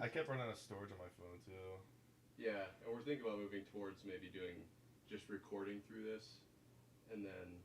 I kept running out of storage on my phone too. Yeah, and we're thinking about moving towards maybe doing just recording through this, and then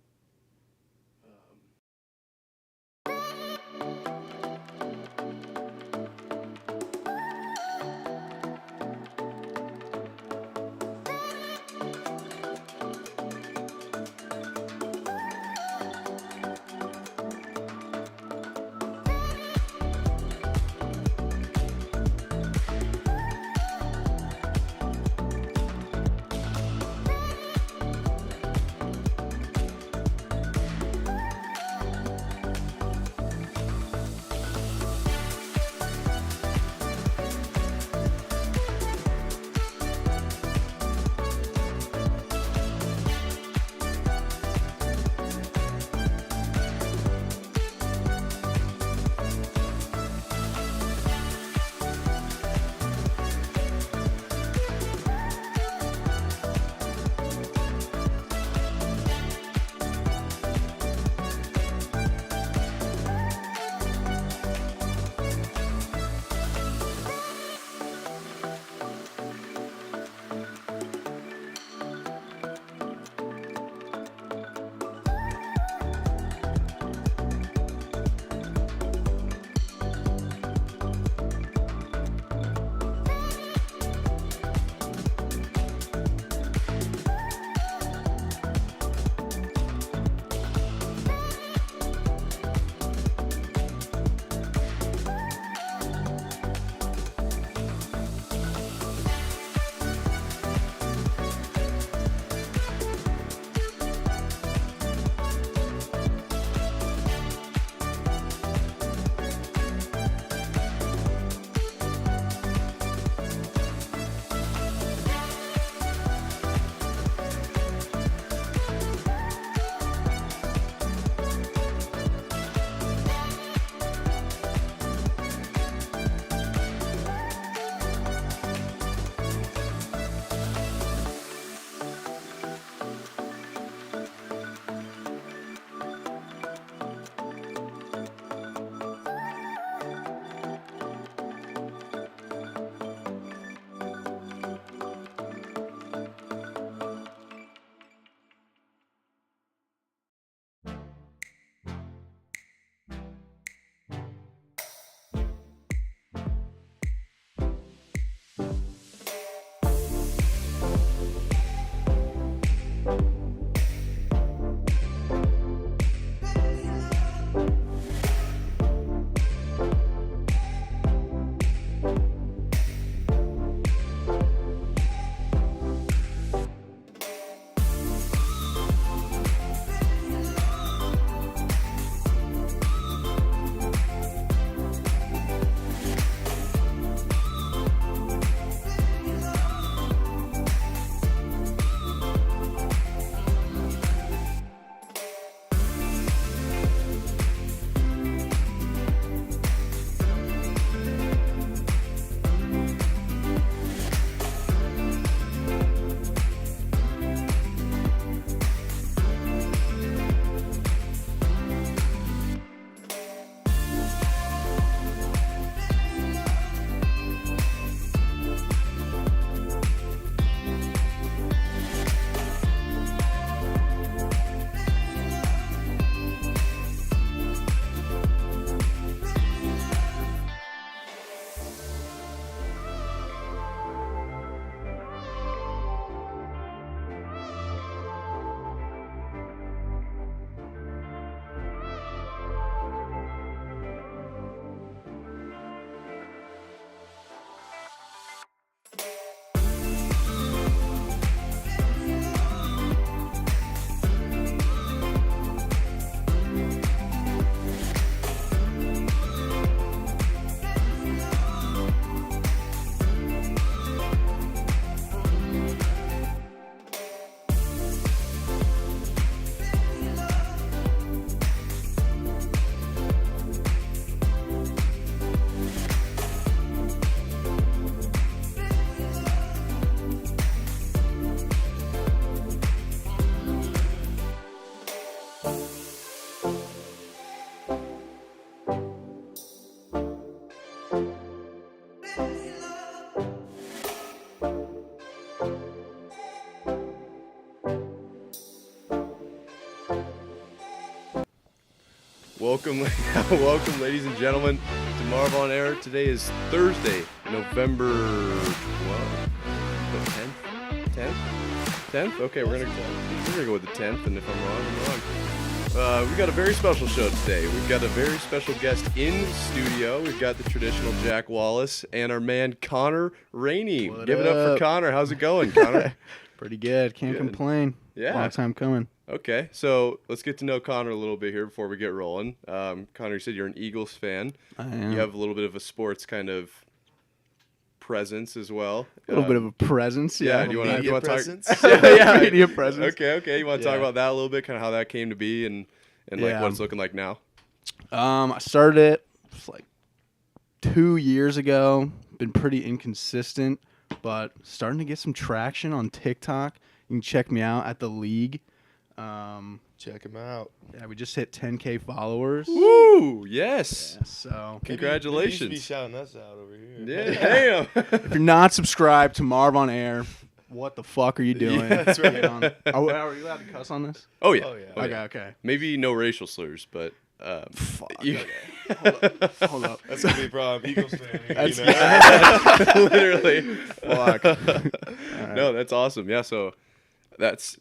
welcome, welcome, ladies and gentlemen, to Marv on Air. Today is Thursday, November 12th, 10th. 10th? Okay, we're gonna go with the 10th, and if I'm wrong, I'm wrong. We got a very special show today. We've got a very special guest in studio. We've got the traditional Jack Wallace and our man Connor Rainey. Give it up for Connor. How's it going, Connor? Pretty good. Can't complain. Yeah. Long time coming. Okay, so let's get to know Connor a little bit here before we get rolling. Connor, you said you're an Eagles fan. I am. You have a little bit of a sports kind of presence as well. A little bit of a presence. Yeah, Yeah. do you want to talk? presence. yeah, media presence. Okay. You want to talk about that a little bit, kind of how that came to be, and like Yeah. what it's looking like now. I started it like 2 years ago. Been pretty inconsistent, but starting to get some traction on TikTok. You can check me out at The League. Check him out. Yeah, we just hit 10K followers. Woo! Yes. Yeah, so Congratulations. Maybe you should be shouting us out over here. Yeah. Damn. if you're not subscribed to Marv on Air, what the fuck are you doing? Yeah, that's right. Get on. Are you allowed to cuss on this? Oh yeah. Oh, yeah. Okay. Maybe no racial slurs, but Fuck. you- Hold up. That's gonna be a problem. Eagles fan. That's- You know? literally. Fuck. No, that's awesome. Yeah, so that's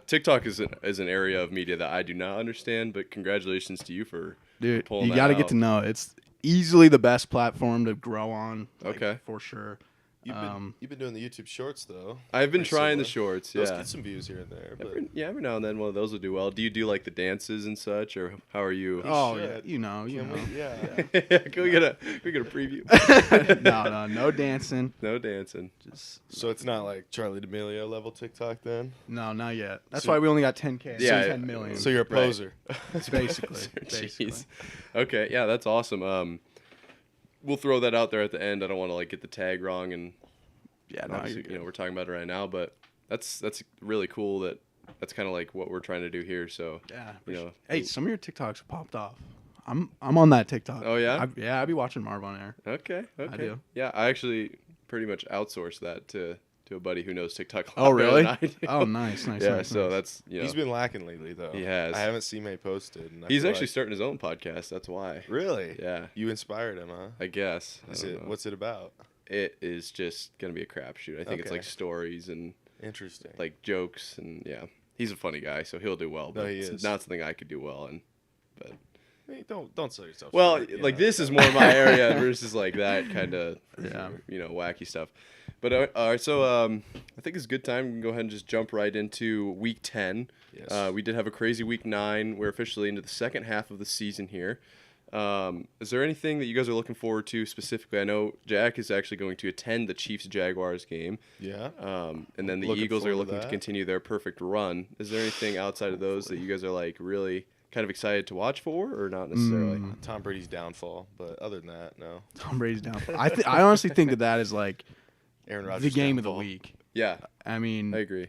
TikTok is an area of media that I do not understand, but congratulations to you for Dude, pulling you that got to out. get to know it. It's easily the best platform to grow on. Like, Okay. for sure. You've been doing the YouTube Shorts though. I've been Pretty trying the similar. shorts. Those Yeah. get some views here and there. But Every now and then one of those will do well. Do you do like the dances and such, or how are you? Oh should. yeah, you know. can we? Yeah. Can we get a preview? No dancing. No dancing. Just So it's not like Charlie D'Amelio level TikTok then. no, not yet. That's So- why we only got 10K. Yeah, 10 million. So you're a Right. poser. basically. Jeez. Okay, yeah, that's awesome. We'll throw that out there at the end. I don't want to like get the tag wrong, and Yeah, no, obviously, you're good. we're talking about it right now, but that's really cool that that's kind of like what we're trying to do here. So Yeah. you know, Hey, some of your TikToks have popped off. I'm on that TikTok. Oh, yeah? I be watching Marv on Air. okay, do. Yeah, I actually pretty much outsourced that to a buddy who knows TikTok a lot Oh better really? than I do. Oh nice. Yeah, nice, so nice. that's He's been lacking lately though. He has. I haven't seen May posted. And I he's feel actually like- starting his own podcast. That's why. Really? Yeah, You inspired him, huh? I guess. I Is don't it? know. What's it about? It is just gonna be a crapshoot. I think it's Okay. like stories and Interesting. like jokes, and yeah, he's a funny guy, so he'll do well. But he it's is. not something I could do well in. But Hey, don't sell yourself. well, short, you like know? this is more my area versus like that kind of Yeah. wacky stuff. But all right, so I think it's a good time. We can go ahead and just jump right into week 10. Yes. We did have a crazy week 9. We're officially into the second half of the season here. Is there anything that you guys are looking forward to specifically? I know Jack is actually going to attend the Chiefs-Jaguars game. Yeah. And then the Looking Eagles are forward to looking to that. continue their perfect run. Is there anything outside of those that you guys are like really kind of excited to watch for, or not necessarily? Tom Brady's downfall, but other than that, no. Tom Brady's down. I honestly think that is like Aaron Rodgers. the game of the downfall. week. Yeah, I mean, I agree.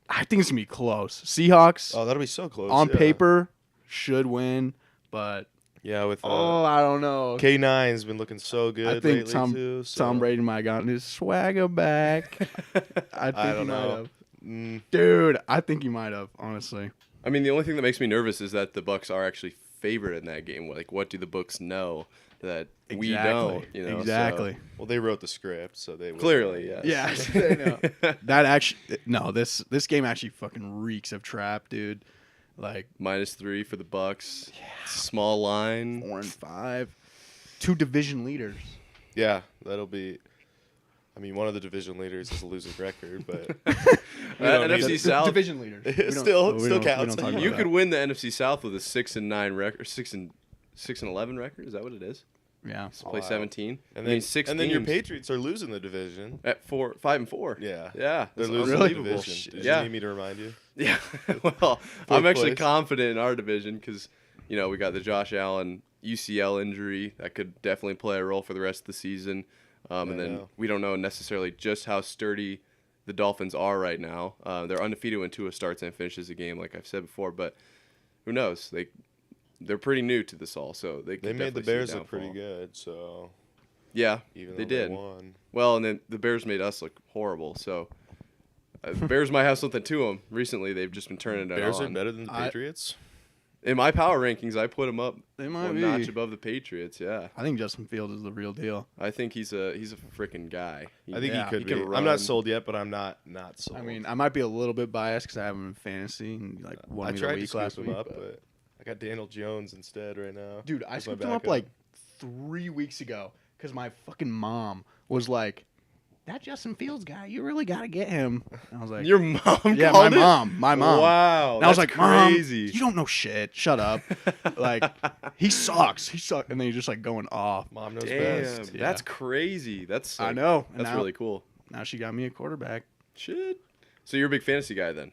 I think it's gonna be close. Seahawks Oh, that'll be so close. on yeah. paper should win, but Yeah, with I don't know. K9's been looking so good I think lately too. So. Tom Brady might have gotten his swagger back. I think I he don't might know. have. Mm, Dude, I think he might have, honestly. I mean, the only thing that makes me nervous is that the Bucks are actually favored in that game. Like, what do the books know that we don't? You know, so- exactly. well, they wrote the script, so they would Clearly, know. yes. Yeah, I know. That actually, no, this game actually fucking reeks of trap, dude. Like -3 for the Bucks. Small line. 4-5, 2 division leaders. Yeah, that'll be. I mean, one of the division leaders is a losing record, but don't need NFC it. South. Division leaders. We don't- Still we don't counts. talk about You that. could win the NFC South with a 6-9 record, or 6-11 record. Is that what it is? Yeah. Play Wow. 17. And I then mean, 6 and then your teams Patriots are losing the division. at 5-4. Yeah, Yeah, they're that's losing Really? the unbelievable. division. Did Yeah. you need me to remind you? Yeah. Well, I'm actually place. confident in our division because, we got the Josh Allen UCL injury that could definitely play a role for the rest of the season. And I then know. we don't know necessarily just how sturdy the Dolphins are right now. They're undefeated when Tua starts and finishes a game, like I've said before. But who knows? They're pretty new to this all, so they They could made the definitely see a Bears look pretty downfall. good, so Yeah, even they though did. they won. Well, and then the Bears made us look horrible. So the Bears might have something to them. Recently, they've just been turning it Bears on. are better than the Patriots. In my power rankings, I put him up They might one be. notch above the Patriots. Yeah, I think Justin Fields is the real deal. I think he's a freaking guy. I think Yeah. he could He be. can I'm run. not sold yet, but I'm not sold. I mean, I might be a little bit biased because I have him in fantasy and like won I me the tried to week scoop last him week. up, but- but I got Daniel Jones instead right now. Dude, I as my scooped him up backup. like 3 weeks ago because my fucking mom was like, "That Justin Fields guy, you really got to get him." And I was like, Your mom "Yeah, called my mom." Wow, And I was that's like, "Mom, crazy. you don't know shit. Shut up." Like, he sucks. And then he's just like going off. Mom knows Damn, best. Yeah. that's crazy. That's I like, know. And That's now, really cool. now she got me a quarterback. Shit. So you're a big fantasy guy then?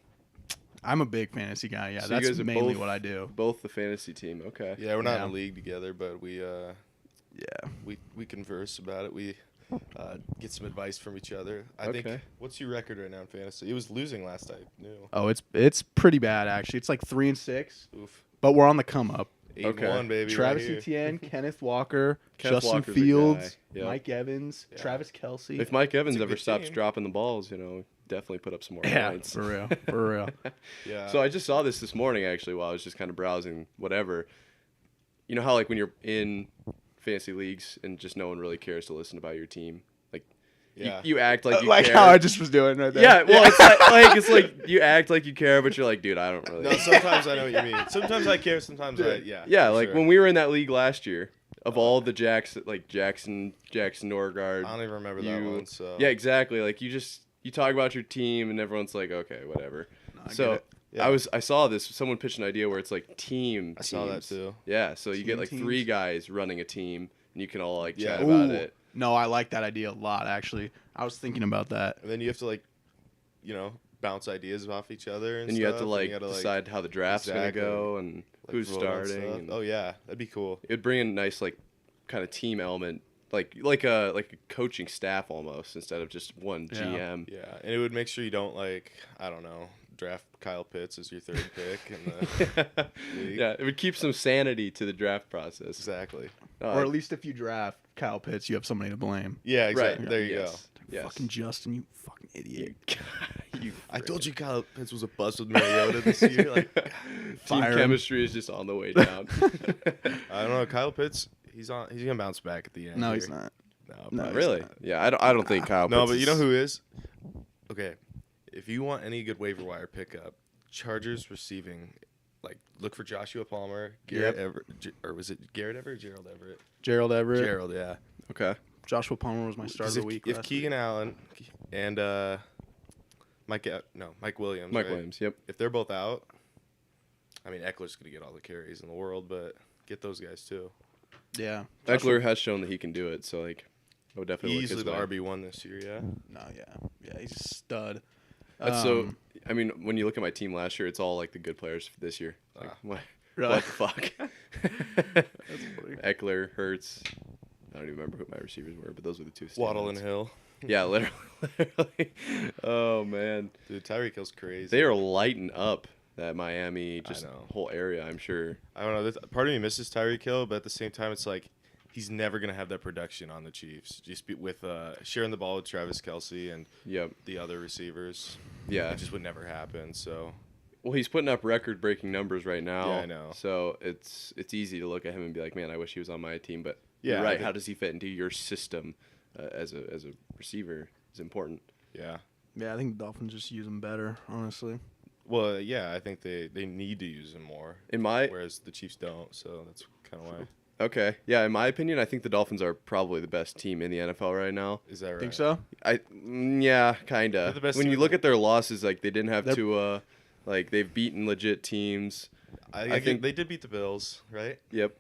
I'm a big fantasy guy. Yeah, So you that's guys are mainly both- what I do. Both the fantasy team. Okay. Yeah, we're not Yeah. in a league together, but we Yeah. we converse about it. We get some advice from each other. I think. Okay. What's your record right now in fantasy? It was losing last I knew. Oh, it's pretty bad actually. It's like 3-6, Oof. but we're on the come up. 8-1, baby. Travis right here. Etienne, Kenneth Walker, Kenneth Justin Walker's a Fields, guy. Yep. Mike Evans, Yeah. Travis Kelsey. If Mike Evans It's a ever good stops team. dropping the balls, definitely put up some more Yeah, points. for real, for real. Yeah. So I just saw this morning actually while I was just kind of browsing whatever. You know how like when you're in fantasy leagues and just no one really cares to listen about your team, like Yeah. you act like you like care. how I just was doing right there. Yeah, well, it's like you act like you care, but you're like, dude, I don't really. No, sometimes I know what you mean. Sometimes I care. Sometimes Yeah, for like sure. when we were in that league last year, of all the Jackson Norgard. I don't even remember that you- one. So Yeah, exactly. Like you talk about your team and everyone's like, okay, whatever. No, I get So it. Yeah. I saw this. Someone pitched an idea where it's like team. I saw that teams. too. Yeah, so you get Team like teams. 3 guys running a team, and you can all like Yeah. chat about Ooh. it. No, I like that idea a lot actually. I was thinking about that. And then you have to bounce ideas off each other, and And you have to stuff, like and you gotta, decide how the draft's exactly. gonna go and like, who's vote on starting. stuff. And Oh yeah, that'd be cool. it would bring in a nice like kind of team element, like a coaching staff almost instead of just one Yeah. GM. Yeah, and it would make sure you don't draft Kyle Pitts as your third pick in the league. Yeah, it would keep some sanity to the draft process. Exactly. Or at least if you draft Kyle Pitts, you have somebody to blame. Yeah, exactly. Right. There you yes. Yes. Fucking Justin, you fucking idiot. You go. I told you Kyle Pitts was a bust with Mariota this year. Like, team Fire him. chemistry is just on the way down. I don't know. Kyle Pitts, he's gonna bounce back at the end. No, here. he's not. No, No, probably Really? not. Yeah, I don't think Kyle. No, Pitts but you know is- who is? Okay, if you want any good waiver wire pickup, Chargers receiving, look for Joshua Palmer, Garrett Everett, or was it Garrett Everett or Gerald Everett? Gerald Everett. Gerald, yeah. Okay. Joshua Palmer was my start of 'Cause the if, week. if last Keegan week. Allen and Mike Williams, Mike right? Williams. Yep. If they're both out, I mean Eckler's gonna get all the carries in the world, but get those guys too. Yeah. Eckler has shown that he can do it, so I would definitely He's look easily his the way. RB1 this year, yeah. No, yeah, he's a stud. That's so. I mean, when you look at my team last year, it's all like the good players for this year. Like, what the fuck? funny. Eckler, Hurts. I don't even remember who my receivers were, but those were the two. Waddle and standouts. Hill. Yeah, literally. Oh man, Dude, Tyreek Hill's crazy. they are lighting up that Miami just know. whole area. I'm sure. I don't know. Part of me misses Tyreek Hill, but at the same time, it's like he's never gonna have that production on the Chiefs. Just with sharing the ball with Travis Kelsey and Yep. the other receivers. Yeah. It just would never happen. So Well, he's putting up record-breaking numbers right now. Yeah, I know. So it's easy to look at him and be like, man, I wish he was on my team. But Yeah, you're I right. think- How does he fit into your system as a receiver is important. yeah. Yeah, I think the Dolphins just use him better, honestly. Well, yeah, I think they need to use him more, In my whereas the Chiefs don't. So that's kind of why. okay, yeah, in my opinion, I think the Dolphins are probably the best team in the NFL right now. Is that right? Think so? Yeah, kinda. They're the best When team you in look the- at their losses, like they didn't have They're- to, like they've beaten legit teams. I think- think they did beat the Bills, right? Yep.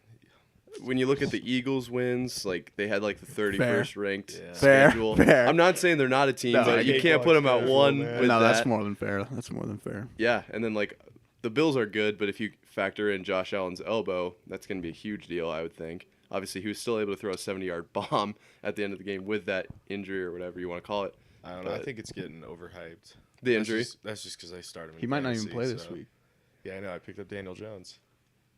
When you look at the Eagles wins, like they had like the 31st ranked Yeah. Fair, schedule. fair. I'm not saying they're not a team, No, but I you hate can't put them at Careful, one man. with No, that. that's more than fair. That's more than fair. Yeah, and then like the Bills are good, but if you factor in Josh Allen's elbow, that's going to be a huge deal, I would think. Obviously, he was still able to throw a 70-yard bomb at the end of the game with that injury or whatever you want to call it. I don't know. I But- think it's getting overhyped. The injury? That's just because I started him. He in might not even fantasy, play this so- week. Yeah, I know. I picked up Daniel Jones.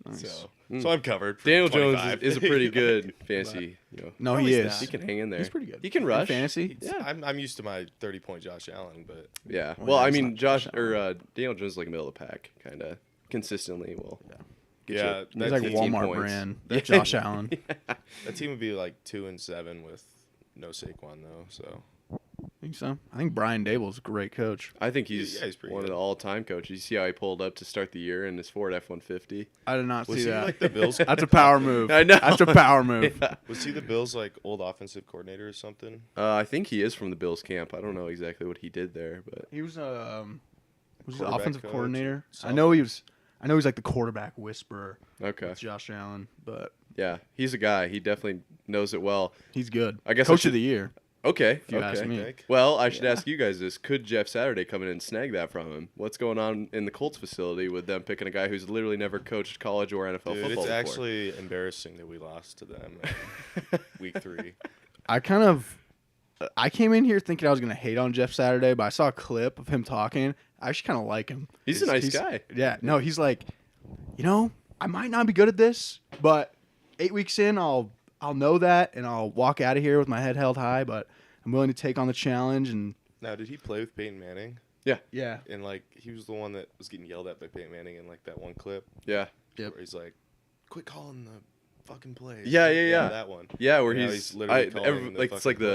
Nice. So I'm covered. For Daniel 25. Jones is a pretty good fantasy. No, No, he he's is. not. He can hang in there. He's pretty good. He can In rush. fantasy. Yeah. I'm used to my 30-point Josh Allen, but Yeah. Well, Well, yeah, I he's mean, not Josh Josh or Daniel Jones is like middle of the pack, kind of consistently. Well, Yeah, He's like 15 Walmart points. brand. Yeah. Josh Allen. that team would be like 2-7 with no Saquon though. So Think so? I think Brian Dable's a great coach. I think he's, Yeah, he's pretty one good. of the all-time coaches. You see how he pulled up to start the year in his Ford F-150? I did not was see he that. like the Bills? That's a power move. I know. That's a power move. Yeah. Was he the Bills like old offensive coordinator or something? I think he is from the Bills camp. I don't know exactly what he did there, but He was he the Quarterback offensive coach, coordinator? I something. know he's like the quarterback whisperer okay. with Josh Allen, but Yeah, he's a guy. He definitely knows it well. he's good. I guess I Coach should- of the year. Okay. If you okay. ask me. Nick? Well, I should Yeah. ask you guys this. Could Jeff Saturday come in and snag that from him? What's going on in the Colts facility with them picking a guy who's literally never coached college or NFL Dude, football it's before? actually embarrassing that we lost to them week 3. I came in here thinking I was gonna hate on Jeff Saturday, but I saw a clip of him talking. I actually kind of like him. He's a nice guy. Yeah, no, he's like, I might not be good at this, but 8 weeks in, I'll know that, and I'll walk out of here with my head held high. But I'm willing to take on the challenge. And Now, did he play with Peyton Manning? yeah, And like he was the one that was getting yelled at by Peyton Manning in like that one clip Yeah. Yep. where he's like, "Quit calling the fucking plays." Yeah. That one. Yeah, where Now he's literally calling the like it's fucking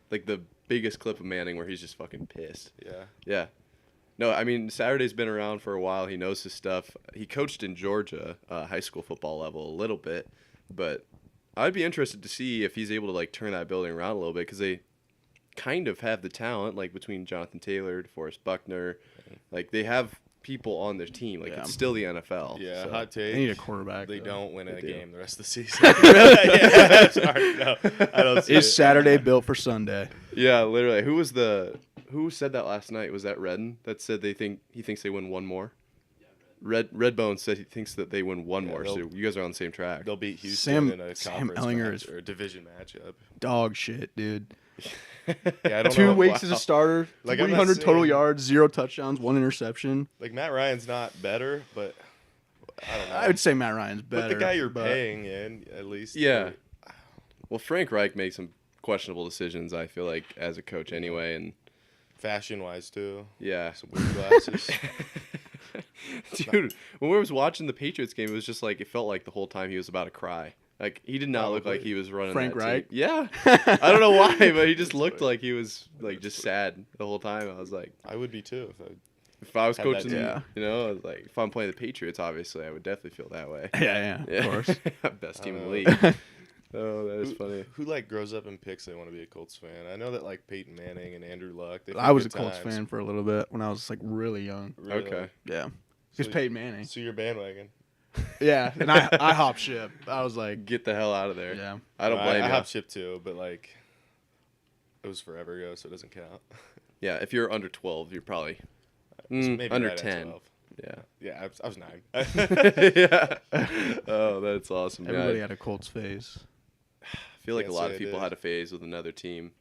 like plays. the biggest clip of Manning where he's just fucking pissed. Yeah. Yeah. No, I mean Saturday's been around for a while. He knows his stuff. He coached in Georgia, high school football level a little bit, but I'd be interested to see if he's able to like turn that building around a little bit because they kind of have the talent, like between Jonathan Taylor, DeForest Buckner, like they have people on their team. Like Yeah. it's still the NFL. Yeah. so. Hot take. they need a quarterback. They though. don't win They a do. game the rest of the season. Yeah, sorry, no, I don't see Is it. Saturday built for Sunday? Yeah, literally. Who said that last night? Was that Redden that said he thinks they win one more? Redbone said he thinks that they win one Yeah, more. So you guys are on the same track. They'll beat Houston Sam- in a Sam conference Ellinger match is- or a division matchup. Dog shit, dude. Yeah, I don't 2 know. weeks as a starter, Like, I'm not 300 total saying- yards, 0 touchdowns, 1 interception. Like Matt Ryan's not better, but I don't know. I would say Matt Ryan's better. but the guy you're but paying in, at least. Yeah. Well, Frank Reich makes some questionable decisions. I feel like as a coach anyway, and Fashion wise too. yeah. Some weird glasses. Dude, when we was watching the Patriots game, it was just like it felt like the whole time he was about to cry. Like he did not look like Probably. he was running. Frank that Reich? team. Yeah, I don't know why, but he just looked like he was like just sad the whole time. I was like, I would be too if I was Had that coaching, team. Yeah. you know, I was like if I'm playing the Patriots, obviously I would definitely feel that way. yeah, of course. Best I team in the don't league. Oh, that is funny. Who like grows up and picks they want to be a Colts fan? I know that like Peyton Manning and Andrew Luck. they've I had was a good Colts times. fan for a little bit when I was like really young. Really? Okay. Yeah, because So- Peyton Manning. So you're bandwagon. Yeah, and I hopped ship. I was like, Get the hell out of there. yeah. I don't blame I you. hopped ship too, but like it was forever ago, so it doesn't count. Yeah, if you're under 12, you're probably Maybe under right at 10. 12. Yeah. Yeah, I was 9. Yeah. Oh, that's awesome. Yeah, Everybody had a Colts phase. I feel like a Can't lot say of I people did. had a phase with another team.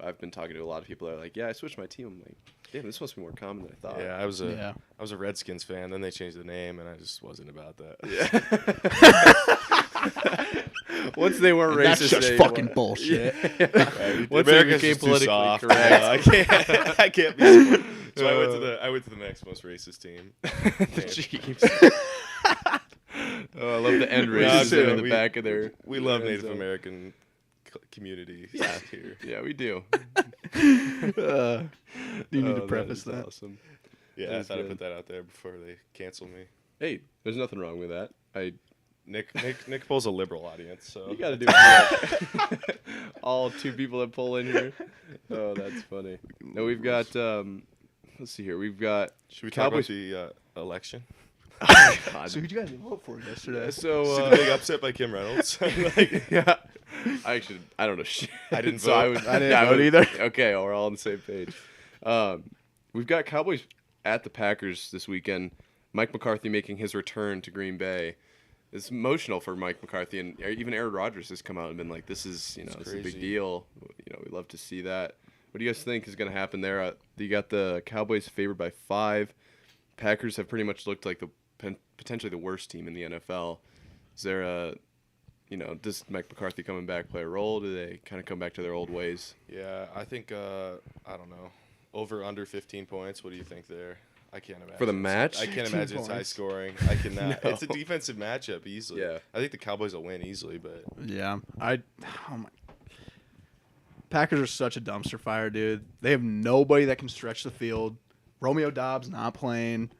I've been talking to a lot of people that are like, yeah, I switched my team. I'm like, damn, this must be more common than I thought. Yeah, Yeah. I was a Redskins fan. Then they changed the name, and I just wasn't about that. Yeah. Once they weren't racist, That's just they fucking were- bullshit. Yeah. Right, Once they America's became just too politically soft. correct. Yeah, I can't be. So I went to the next most racist team. The Chiefs. Oh, I love the end Nah, racism dude, in the back of their. We love their Native zone. American community Yeah. here. Yeah, we do. Do you need to Oh, preface is that? Awesome. Yeah, I That's thought I'd good. put that out there before they cancel me. Hey, there's nothing wrong with that. Nick pulls a liberal audience, so You got to do it. All 2 people that pull in here. Oh, that's funny. No, we've got. Let's see here. We've got. Should we talk Cowboys- about the election? God. So who'd you guys vote for yesterday? So See the big upset by Kim Reynolds. Like, yeah, I don't know shit. I didn't So vote. I didn't yeah, vote either. Okay, we're all on the same page. We've got Cowboys at the Packers this weekend. Mike McCarthy making his return to Green Bay. It's emotional for Mike McCarthy, and even Aaron Rodgers has come out and been like, "This is, it's a big crazy. deal. We love to see that." What do you guys think is going to happen there? You got the Cowboys favored by 5. Packers have pretty much looked like potentially the worst team in the NFL. Is there does Mike McCarthy coming back play a role? Do they kind of come back to their old ways? yeah, I think I don't know. Over under 15 points. What do you think there? I can't imagine. For the match? I can't 15 imagine it's high points. scoring. I cannot. No. It's a defensive matchup easily. Yeah. I think the Cowboys will win easily, but Yeah, oh my. Packers are such a dumpster fire, dude. They have nobody that can stretch the field. Romeo Doubs not playing.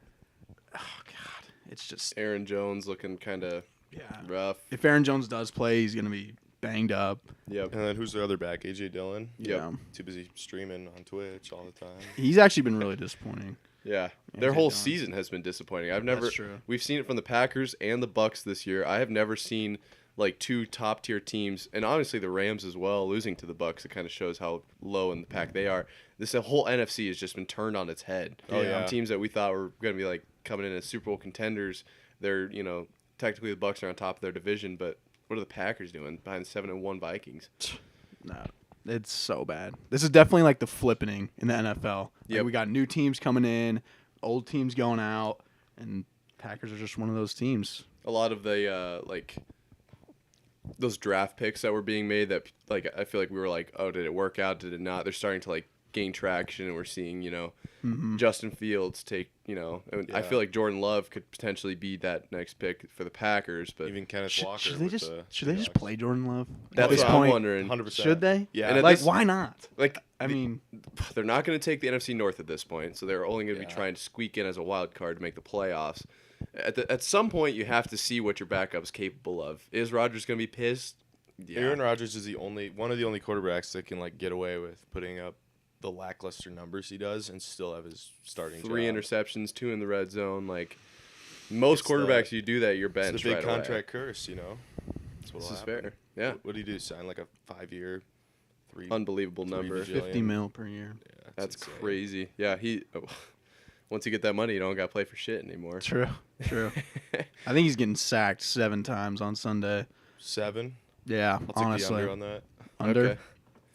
Oh God, it's just Aaron Jones looking kind of rough. If Aaron Jones does play, he's gonna be banged up. Yep. and then who's their other back? AJ Dillon. Yeah, Too busy streaming on Twitch all the time. he's actually been really disappointing. Yeah, their AJ whole Dillon. season has been disappointing. That's true. We've seen it from the Packers and the Bucks this year. I have never seen like two top tier teams, and obviously the Rams as well, losing to the Bucks. It kind of shows how low in the pack they are. The whole NFC has just been turned on its head. Oh, yeah. Teams that we thought were going to be like coming in as Super Bowl contenders, they're technically the Bucks are on top of their division, but what are the Packers doing behind the 7-1 Vikings? No, it's so bad. This is definitely like the flippening in the NFL. Like, Yep. we got new teams coming in, old teams going out, and Packers are just one of those teams. A lot of the those draft picks that were being made that like I feel like we were like, oh, did it work out? Did it not? They're starting to like gain traction, and we're seeing Justin Fields take and I Yeah. feel like Jordan Love could potentially be that next pick for the Packers, but Even Kenneth Walker. Should they with just the should they just Seahawks. play Jordan Love? that's At this what I'm point, wondering. 100%. Should they? Yeah. And at Like, this- why not? Like I mean, they're not going to take the NFC North at this point, so they're only going to be Yeah. trying to squeak in as a wild card to make the playoffs. At some point, you have to see what your backup is capable of. Is Rodgers going to be pissed? Yeah. Aaron Rodgers is one of the only quarterbacks that can like get away with putting up the lackluster numbers he does and still have his starting 3 job. interceptions, 2 in the red zone. Like most It's the- quarterbacks, you do that, you're It's bench the big right away. contract curse, That's what'll This is happen. fair. Yeah. What do you do? Sign like a 5-year, $3 Unbelievable number. bajillion. 50 mil per year. Yeah, That's insane. crazy. Yeah, once you get that money, you don't got to play for shit anymore. True. I think he's getting sacked 7 times on Sunday. 7. Yeah, I'll take honestly. the under on that. Under? Okay.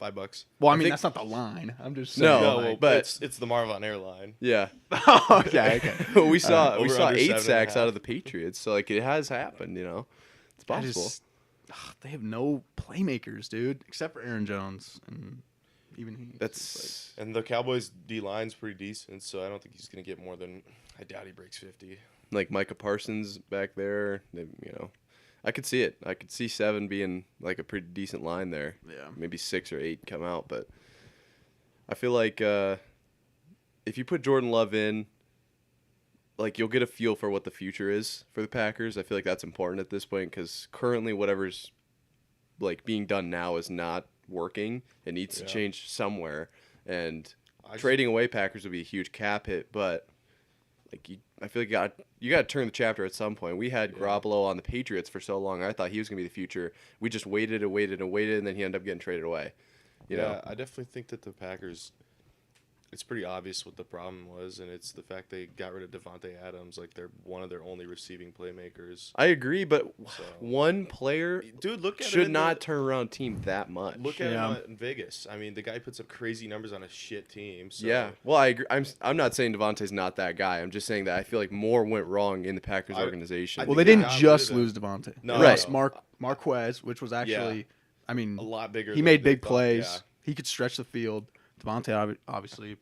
$5. Well, I mean, think- that's not the line. I'm just saying. No, No, like- well, but- it's the Marv on airline. Yeah. okay. we saw over 8 7.5. sacks out of the Patriots, so like it has happened, It's I possible. just, they have no playmakers, dude, except for Aaron Jones, and even he. That's And the Cowboys D line's pretty decent, so I don't think he's gonna get more than. I doubt he breaks 50. like Micah Parsons back there. I could see it. I could see 7 being like a pretty decent line there. Yeah. Maybe 6 or 8 come out, but I feel like if you put Jordan Love in, like you'll get a feel for what the future is for the Packers. I feel like that's important at this point because currently whatever's like being done now is not working. It needs to Yeah. change somewhere, and I just- trading away Packers would be a huge cap hit, but like I feel like you got to turn the chapter at some point. We had Garoppolo on the Patriots for so long. I thought he was going to be the future. We just waited and waited and waited, and then he ended up getting traded away. You know, I definitely think that the Packers. It's pretty obvious what the problem was, and it's the fact they got rid of Devontae Adams. Like they're one of their only receiving playmakers. I agree, but So- one player Dude, look at him should in not the- turn around a team that much. Look at Yeah. him in Vegas. I mean, the guy puts up crazy numbers on a shit team. So Yeah, well, I agree. I'm not saying Devontae's not that guy. I'm just saying that I feel like more went wrong in the Packers organization. I Well, think they they didn't got just rid of lose Devontae. No, They lost no. Marquez, which was actually, I mean, a lot bigger. he than made they big thought. plays. Yeah. He could stretch the field. Devontae, obviously, in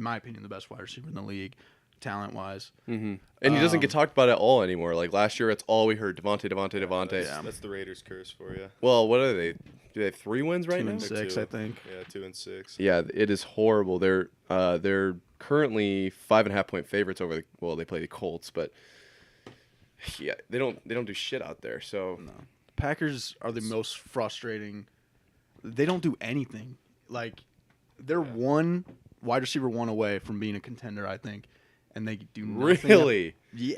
my opinion, the best wide receiver in the league, talent-wise. And he doesn't get talked about at all anymore. Like last year, it's all we heard: Devontae. That's the Raiders' curse for you. Well, what are they? Do they have 3 wins right 2 now? and 6, I think. Yeah, 2 and 6. Yeah, it is horrible. They're currently 5.5 point favorites over they play the Colts, but yeah, they don't do shit out there. So Packers are the most frustrating. They don't do anything. Like, they're one wide receiver one away from being a contender, I think, and they do nothing. really, Yeah,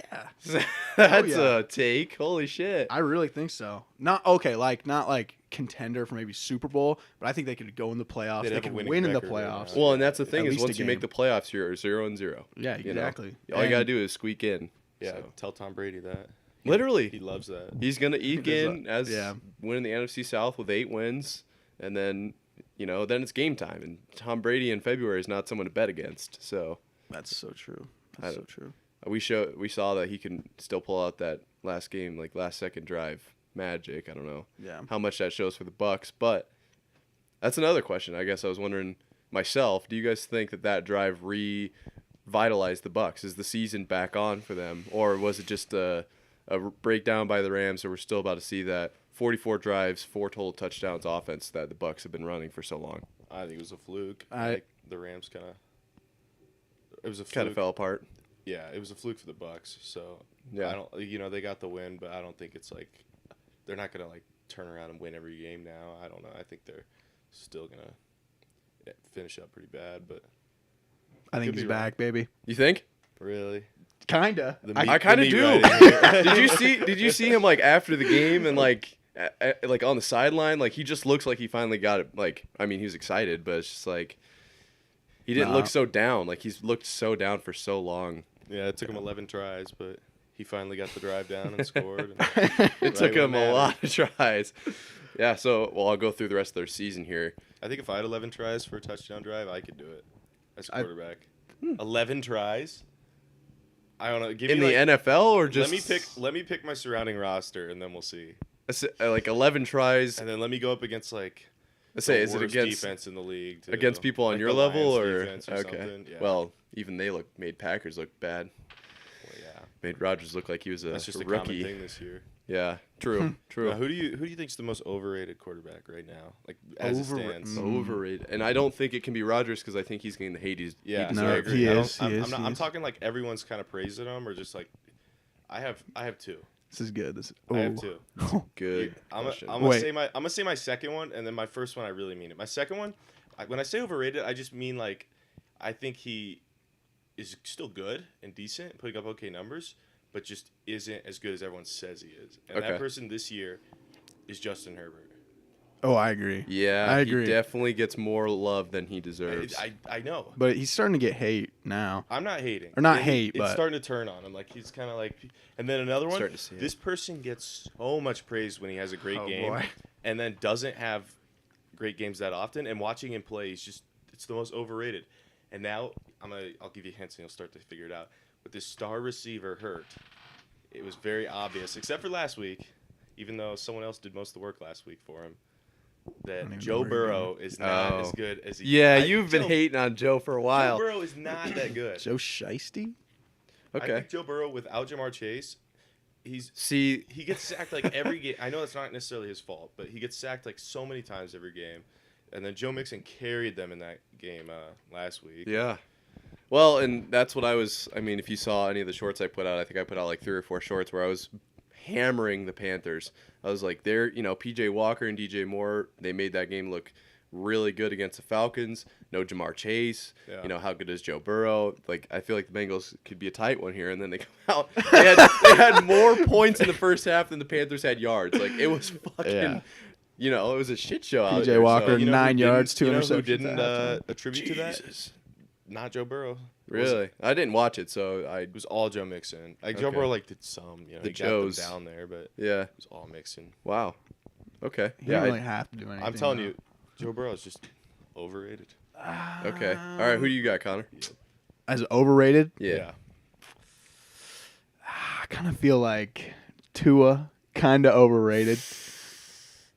that's yeah. a take. Holy shit! I really think so. Not like contender for maybe Super Bowl, but I think they could go in the playoffs. They'd They have a could winning win in the record right playoffs. now. Well, and that's the thing At is least a once you make the game. playoffs, you're 0-0. Yeah, you know? exactly. All you gotta And- do is squeak in. Yeah, So. tell Tom Brady that. Literally, He loves that. he's gonna eke does in as yeah. winning the NFC South with 8 wins, and then then it's game time. And Tom Brady in February is not someone to bet against. So That's so true. I That's so don't- true. we saw that he can still pull out that last game, like last second drive magic. I don't know Yeah. how much that shows for the Bucks, but that's another question. I guess I was wondering myself. Do you guys think that drive vitalize the Bucs? Is the season back on for them, or was it just a breakdown by the Rams, so we're still about to see that 44 drives, 4 total touchdowns offense that the Bucs have been running for so long? I think it was a fluke. Like the Rams kind of. It was a fluke. Kind of fell apart. Yeah, it was a fluke for the Bucs. So Yeah. I don't. They got the win, but I don't think it's like they're not gonna like turn around and win every game now. I don't know. I think they're still gonna finish up pretty bad, but I think could he's be back, baby. You think? really, Kinda. I kind of do. Did Did you see him like after the game and like on the sideline? Like he just looks like he finally got it. Like I mean, he was excited, but it's just like he didn't look so down. Like he's looked so down for so long. Yeah, it took him 11 tries, but he finally got the drive down and scored. It took him a lot of tries. Yeah, so I'll go through the rest of their season here. I think if I had 11 tries for a touchdown drive, I could do it as a quarterback. 11 tries. I don't know. Give In me the NFL or just Let me pick my surrounding roster, and then we'll see. like 11 tries. And then let me go up against like. Let's say, the is it worst against defense in the league? Too. against people on Like your the level Lions or defense okay? something. Yeah. Well, even they made Packers look bad. Well, yeah. Made Rodgers look like he was That's just a rookie. common thing this year. Yeah, true. Now, who do you think's the most overrated quarterback right now? Like as it stands. Overrated, and I don't think it can be Rodgers because I think he's getting the hate he Yeah, deserves. No, I agree. he I don't- is, he I'm, is, I'm, not, he I'm is. talking like everyone's kind of praising him, or just like I have 2. This is good. This is, I have 2. Good. I'm question. gonna say my second one, and then my first one I really mean it. My second one, when I say overrated, I just mean like I think he is still good and decent, putting up okay numbers, but just isn't as good as everyone says he is. And that person this year is Justin Herbert. Oh, I agree. Yeah, I agree. He definitely gets more love than he deserves. I know. But he's starting to get hate now. I'm not hating. Or not It- hate, it's but starting to turn on him. Like he's kind of like, and then another one. Starting to see it. This person gets so much praise when he has a great Oh, game, boy. and then doesn't have great games that often. And watching him play, it's the most overrated. And now I'll give you hints and you'll start to figure it out. With this star receiver hurt, it was very obvious, except for last week, even though someone else did most of the work last week for him, that even Joe know where you're Burrow is not as good as he. Yeah, you've been hating on Joe for a while. Joe Burrow is not that good. Joe Shiesty? I Okay. think Joe Burrow without Jamar Chase, he gets sacked like every game. I know it's not necessarily his fault, but he gets sacked like so many times every game. And then Joe Mixon carried them in that game last week. Yeah. Well, and that's what I mean, if you saw any of the shorts I put out, I think I put out like 3 or 4 shorts where I was hammering the Panthers. I was like, PJ Walker and DJ Moore, they made that game look really good against the Falcons. No Jamar Chase. Yeah. How good is Joe Burrow? Like, I feel like the Bengals could be a tight one here, and then they come out. They had more points in the first half than the Panthers had yards. Like, it was fucking, it was a shit show out there. PJ Walker, You know who 9 yards, 2 Who interceptions. didn't at halftime. attribute to that? Jesus. Not Joe Burrow. Really? I didn't watch it, so It was all Joe Mixon. Like Joe Okay. Burrow did some, The he Joes. got them down there, but yeah. it was all Mixon. Wow. Okay. He Yeah. didn't really have to do anything. I'm telling though. you, Joe Burrow is just overrated. Okay. All right. Who do you got, Connor? As overrated, Yeah. I kind of feel like Tua kind of overrated.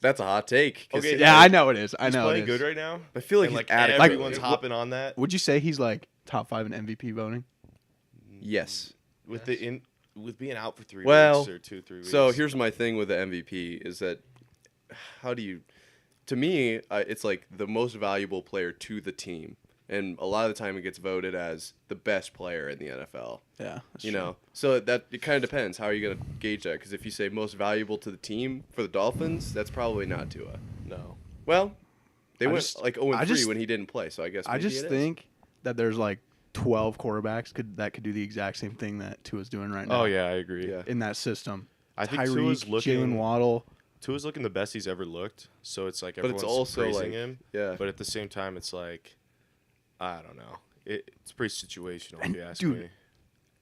That's a hot take. 'Cause Okay, Yeah, I know it is. I He's know it playing is. good right now. I feel like And, he's adequate. everyone's hopping on that. Would you say he's like top 5 in MVP voting? Yes. With being out for 3 Well, weeks or 2-3 weeks. So here's my thing with the MVP is that to me, it's like the most valuable player to the team. And a lot of the time it gets voted as the best player in the NFL. Yeah. So it kind of depends. How are you going to gauge that? Because if you say most valuable to the team for the Dolphins, that's probably not Tua. no. Well, they I went just- like 0-3 I just- when he didn't play. So I guess I maybe just it is. think that there's like 12 quarterbacks that could do the exact same thing that Tua's doing right now. Oh yeah, I agree. Yeah. In that system. I think Tyreek, Tua's looking. Jalen Waddle. Tua's looking the best he's ever looked. So it's like But everyone's it's also praising like, him. yeah. But at the same time, it's like, I don't know. It's pretty situational, And, if you ask dude, me.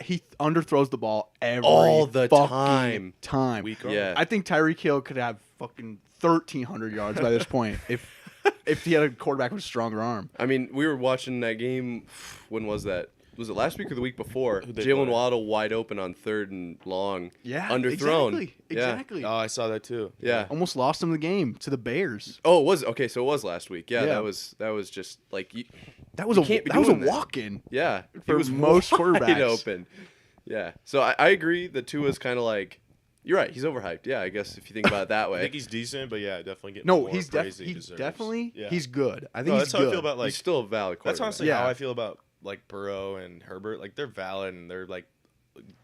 He underthrows the ball All the fucking time. Week on. Yeah. I think Tyreek Hill could have fucking 1,300 yards by this point if he had a quarterback with a stronger arm. I mean, we were watching that game. When was that? Was it last week or the week before? Who'd they Jalen play? Waddle wide open on 3rd and long. Yeah, Underthrown. Exactly. Oh, I saw that too. Yeah. Almost lost him the game to the Bears. Oh, it was okay. So it was last week. Yeah, Yeah. that was just like That was You a can't be that was a doing that. walk-in. Yeah, he For was most wide quarterbacks. open. Yeah, so I agree that Tua's kind of like, you're right, he's overhyped. Yeah, I guess if you think about it that I way. think he's decent, but yeah, definitely getting No, more he's praise than he he's deserves. definitely Yeah. he's good. I think No, he's that's how good. I feel about like. He's still a valid quarterback. That's honestly Yeah. how I feel about like Burrow and Herbert. Like they're valid and they're like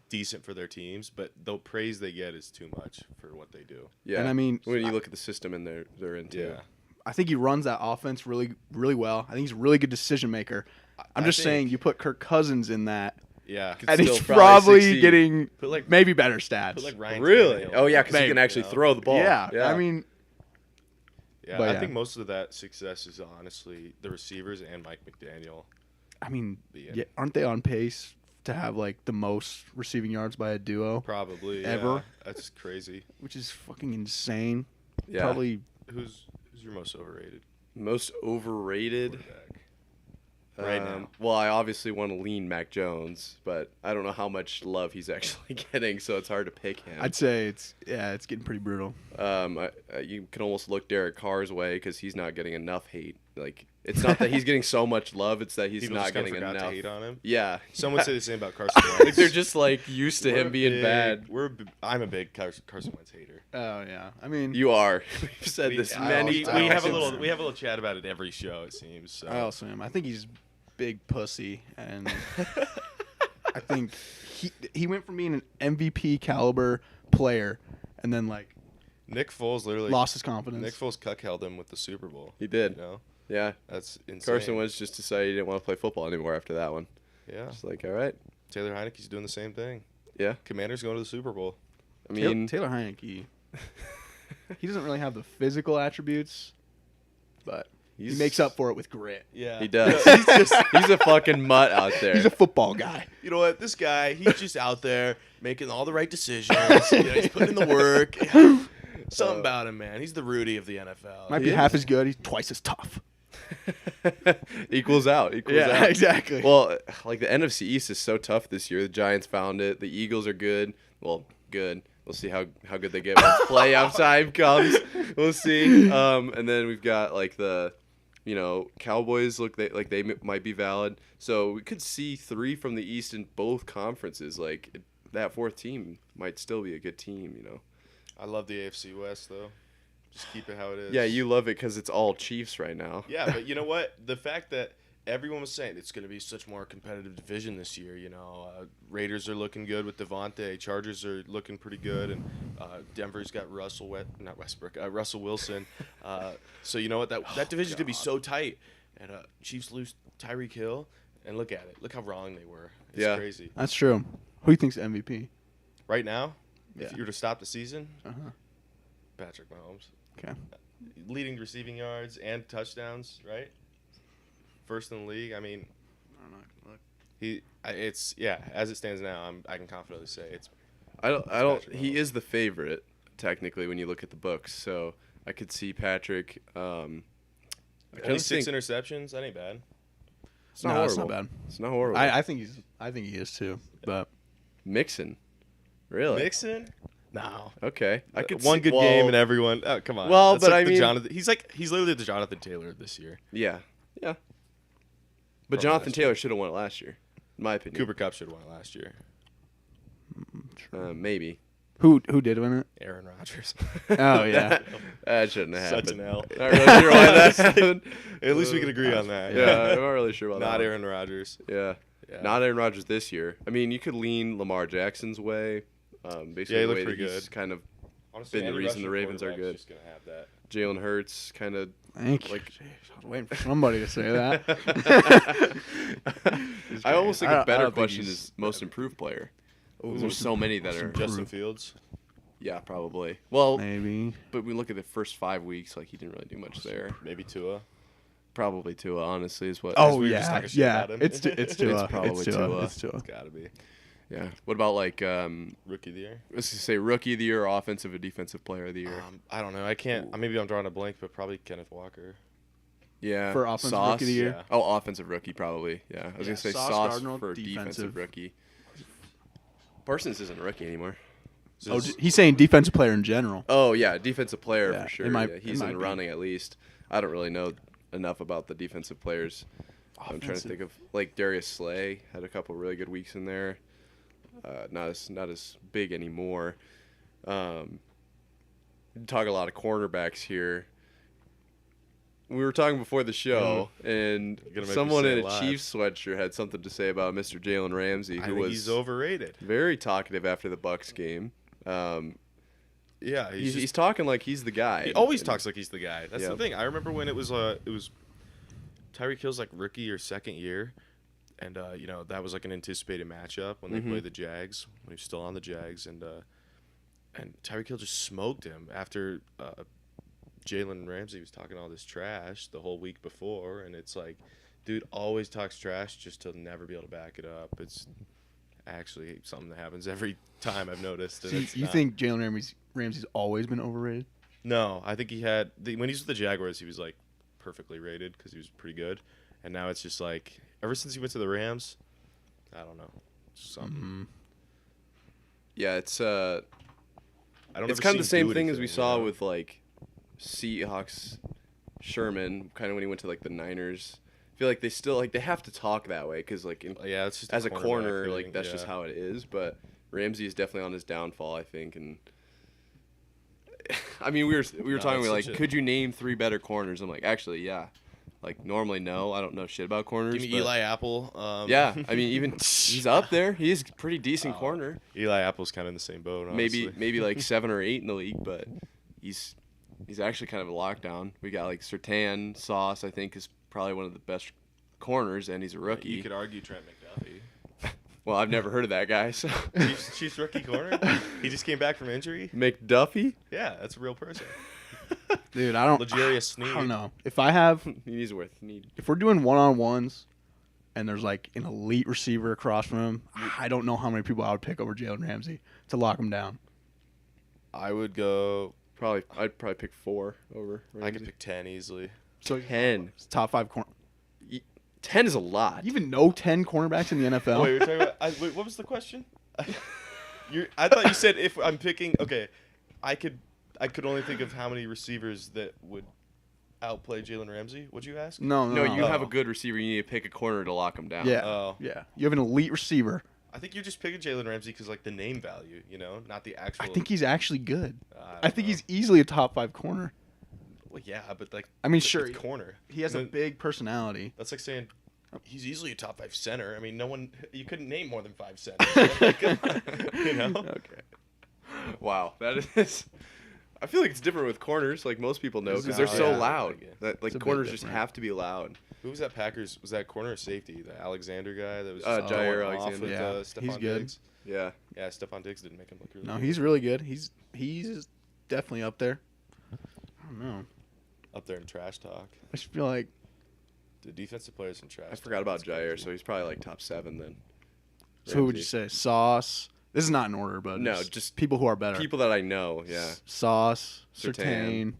decent for their teams, but the praise they get is too much for what they do. Yeah, And I mean, when you look at the system and they're into. Yeah. I think he runs that offense really, really well. I think he's a really good decision maker. I'm I just think- saying, you put Kirk Cousins in that, Yeah. Could and still he's probably probably succeed. getting Put like maybe better stats. put like Ryan. Really? Tannehill. Oh yeah, because he can Maybe, actually you know? throw the ball. yeah, I mean, Yeah, But I yeah. think most of that success is honestly the receivers and Mike McDaniel. yeah, aren't they on pace to have like the most receiving yards by a duo, Probably Ever? Yeah. That's crazy. which is fucking insane. Yeah. Probably Who's your most overrated Most overrated. quarterback? Right now. Well, I obviously want to lean Mac Jones, but I don't know how much love he's actually getting, so it's hard to pick him. I'd say it's getting pretty brutal. You can almost look Derek Carr's way because he's not getting enough hate. Like, it's not that he's getting so much love; it's that he's People not just kinda getting forgot enough. to hate on him. Yeah, Someone say the same about Carson Wentz. like they're just like used to We're him a being big- bad. I'm a big Carson Wentz hater. Oh yeah, I mean, You are. We've said We, this I many also- we times. have a little chat about it every show. It seems. So. I also am. I think he's big pussy, and I think he went from being an MVP caliber player, and then like Nick Foles literally lost his confidence. Nick Foles cuckheld him with the Super Bowl. He did. You know, Yeah. that's insane. Carson Wentz just decided he didn't want to play football anymore after that one. Yeah. It's like, all right. Taylor Heineke's doing the same thing. Yeah. Commanders going to the Super Bowl. I mean, Taylor Heineke, he doesn't really have the physical attributes, but he makes up for it with grit. Yeah. He does. He's a fucking mutt out there. He's a football guy. You know what? This guy, he's just out there making all the right decisions. He's putting in the work. Something about him, man. He's the Rudy of the NFL. Might He be is. half as good. He's twice as tough. Equals out. Yeah, exactly. Well, like the NFC East is so tough this year. The Giants found it. The Eagles are good. Well, good. We'll see how good they get once playoff time comes. We'll see. And then we've got like the, Cowboys look like they might be valid. So we could see 3 from the East in both conferences. Like that 4th team might still be a good team. I love the AFC West, though. Just keep it how it is. Yeah, you love it because it's all Chiefs right now. Yeah, but you know what? The fact that everyone was saying it's going to be such more competitive division this year. Raiders are looking good with Devontae. Chargers are looking pretty good, and Denver's got Russell Wilson. So you know what? That division's going to be so tight. And Chiefs lose Tyreek Hill, and look at it. Look how wrong they were. It's Yeah. crazy. That's true. Who do you think's MVP? Right now, Yeah. if you were to stop the season, Uh-huh. Patrick Mahomes. Okay. Leading receiving yards and touchdowns, right? First in the league. I mean, as it stands now, I can confidently say it's. I don't. Patrick He Mahomes. is the favorite technically when you look at the books. So I could see Patrick. I Only kinda 6 think interceptions. That ain't bad. it's not No, it's horrible. not bad. It's not horrible. I think he is too. But Mixon, really? Mixon? No. Okay, I could One see, good well, game and everyone. Oh, come on. Well, That's but like I mean- he's literally the Jonathan Taylor this year. Yeah. But Probably Jonathan last Taylor should have won it last year, in my opinion. Cooper Kupp should have won it last year. Maybe. who did win it? Aaron Rodgers. Oh yeah. That shouldn't have Such happened. an L. Not really sure why that happened. At least we can agree on that. Yeah, I'm not really sure about Not that. Aaron Rodgers. Yeah. Yeah. Not Aaron Rodgers this year. I mean, you could lean Lamar Jackson's way. Basically, Yeah, he the looked way pretty that he's good. kind of Honestly, been the any reason the Russian Ravens are quarterback's good. Just gonna have that. Jalen Hurts kind of. Thank you. Like- Jeez, I was waiting for somebody to say that. I almost think I a don't better think question he's is most improved player. Ooh, There's so many that are. Justin Fields. Yeah, probably. Well, Maybe. but we look at the first 5 weeks, like he didn't really do much there. Maybe Tua. Probably Tua, honestly, is what. Oh we were just yeah, talking shit yeah. about him. It's Tua. It's probably Tua. It's Tua. It's gotta be Yeah. What about like rookie of the year. let's just say rookie of the year, or offensive or defensive player of the year? I don't know. I can't. Maybe I'm drawing a blank, but probably Kenneth Walker. Yeah. For offensive Sauce. rookie of the year? Yeah. Oh, offensive rookie probably. Yeah. I was Yeah, gonna say Sauce Sauce Gardner, for defensive defensive. rookie. Parsons isn't a rookie anymore. So Oh, it's- he's saying defensive player in general. Oh yeah, defensive player Yeah, for it sure. might- Yeah, it he's might in be. running at least. I don't really know enough about the defensive players. I'm trying to think of like Darius Slay had a couple really good weeks in there. Not as big anymore. Talk a lot of cornerbacks here. We were talking before the show, and someone in a Chiefs sweatshirt had something to say about Mr. Jalen Ramsey, who was he's overrated. Very talkative after the Bucks game. Yeah, he's talking like he's the guy. He always talks like he's the guy. That's the thing. I remember when it was Tyreek Hill's like rookie or second year, and that was like an anticipated matchup when they played the Jags when he was still on the Jags, and Tyreek Hill just smoked him after Jalen Ramsey was talking all this trash the whole week before, and it's like, dude always talks trash just to never be able to back it up. It's actually something that happens every time I've noticed. So you think Jalen Ramsey's always been overrated? No, I think he had when he was with the Jaguars, he was like perfectly rated because he was pretty good, and now it's just like ever since he went to the Rams, I don't know, something. Yeah, it's I don't. It's kind of the same thing as we saw with like Seahawks Sherman, kind of when he went to like the Niners. I feel like they still like they have to talk that way because like it's just as a corner, like that's just how it is. But Ramsey is definitely on his downfall, I think. And I mean, we were talking like, could you name 3 better corners? I'm like, actually, yeah. Like normally, no, I don't know shit about corners. Give me Eli Apple. Yeah, I mean, even he's up there. He's a pretty decent corner. Eli Apple's kind of in the same boat. Honestly. Maybe like 7 or 8 in the league, but he's actually kind of a lockdown. We got like Surtain, Sauce, I think is probably one of the best corners, and he's a rookie. You could argue Trent McDuffie. Well, I've never heard of that guy. So Chiefs rookie corner. He just came back from injury. McDuffie? Yeah, that's a real person. Dude, I don't. Legarius Sneed. I don't know if I have. He's worth need. If we're doing one-on-ones, and there's like an elite receiver across from him, I don't know how many people I would pick over Jalen Ramsey to lock him down. I would go. I'd probably pick 4 over Ramsey. I could pick 10 easily. So 10. It's top 5 corner. 10 is a lot. You even know 10 cornerbacks in the NFL? Wait, we're talking about. Wait, what was the question? I thought you said if I'm picking. Okay, I could only think of how many receivers that would outplay Jalen Ramsey. What'd you ask? No. You have a good receiver. You need to pick a corner to lock him down. Yeah. Oh. Yeah. You have an elite receiver. I think you're just picking Jalen Ramsey because like the name value, not the actual. I think he's actually good. I think he's easily a top 5 corner. Well, yeah, but like. I mean, it's sure. Corner. He has a big personality. That's like saying he's easily a top 5 center. I mean, you couldn't name more than 5 centers. Okay. Wow, that is. I feel like it's different with corners, like most people know, because they're so loud. That like corners just have to be loud. Who was that Packers? Was that corner or safety? The Alexander guy that was Jair going Alexander. off with, Stephon he's good. Diggs. Yeah. Yeah, Stephon Diggs didn't make him look really No, good. he's really good. He's definitely up there. I don't know. Up there in trash talk. I just feel like The defensive players in trash. I forgot about Jair, so he's probably like top 7 then. So who would you say? Sauce. This is not in order, but No, just people who are better. People that I know, yeah. Sauce, Surtain.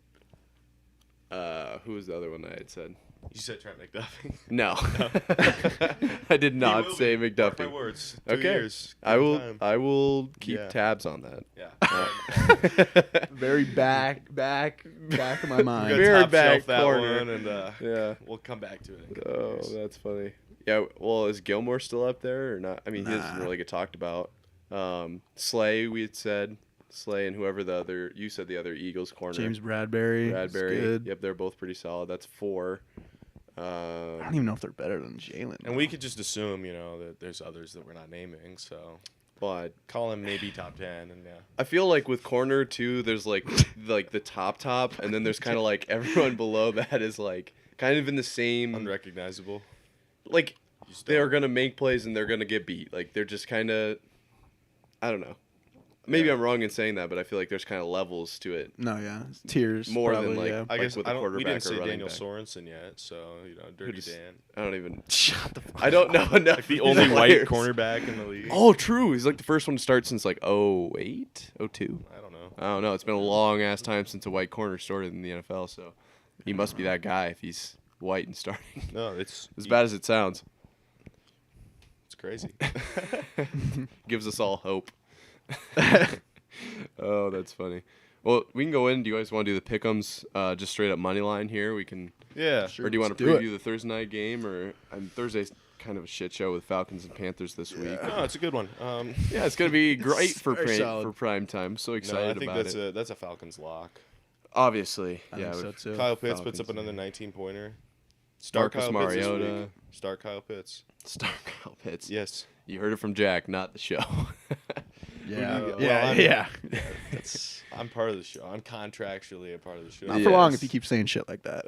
Surtain. Who was the other one I had said? You said Trent McDuffie. No. I did not say McDuffie. Mark my words. 2 Okay. years. I will. Time. I will keep Yeah. tabs on that. Yeah. Very back of my We're mind. gonna Very top back shelf that corner. one, and Yeah. we'll come back to it. In a couple Oh, years. that's funny. Yeah. Well, is Gilmore still up there or not? I mean, he doesn't Nah. really get talked about. Slay, we had said. Slay and whoever you said the other Eagles corner. James Bradbury. Bradbury. Good. Yep, they're both pretty solid. That's 4. I don't even know if they're better than Jalen. And we could just assume, that there's others that we're not naming. So But call him maybe top 10, and yeah. I feel like with corner too, there's like the top, and then there's kind of like everyone below that is like kind of in the same Unrecognizable. like You just they're don't- gonna make plays and they're gonna get beat. Like they're just kind of, I don't know. Maybe Yeah. I'm wrong in saying that, but I feel like there's kind of levels to it. No, yeah. It's tiers. More than, probably, like- yeah. I guess with the we quarterback didn't or say running Daniel back. Sorensen yet, so Dirty Who's- Dan. I don't even. Shut the fuck I don't know enough. Like the of only these white players. cornerback in the league. Oh, true. He's like the first one to start since like 08, 02. I don't know. I don't know. It's been a long ass time since a white corner started in the NFL, so he must be that guy if he's white and starting. No, it's As bad as it sounds, It's crazy. gives us all hope. Oh, that's funny. Well, we can go in. Do you guys want to do the pick'ems, just straight up money line here? We can. Yeah. Sure. Or do you want to Let's do preview the Thursday night game? Or Thursday's kind of a shit show with Falcons and Panthers this week. No, it's a good one. Yeah, it's gonna be great for very solid. for prime time. So excited no, I think about it. that's a Falcons lock. Obviously, I yeah. think so too. Kyle Pitts puts Falcons, up another yeah. 19-pointer. Start Marcus Kyle Pitts this Mariota. week. Start Kyle Pitts. Star Kyle Pitts. Yes. You heard it from Jack, not the show. Yeah, Well, yeah, I'm- yeah. That's I'm part of the show. I'm contractually a part of the show. not for long Yes. if you keep saying shit like that.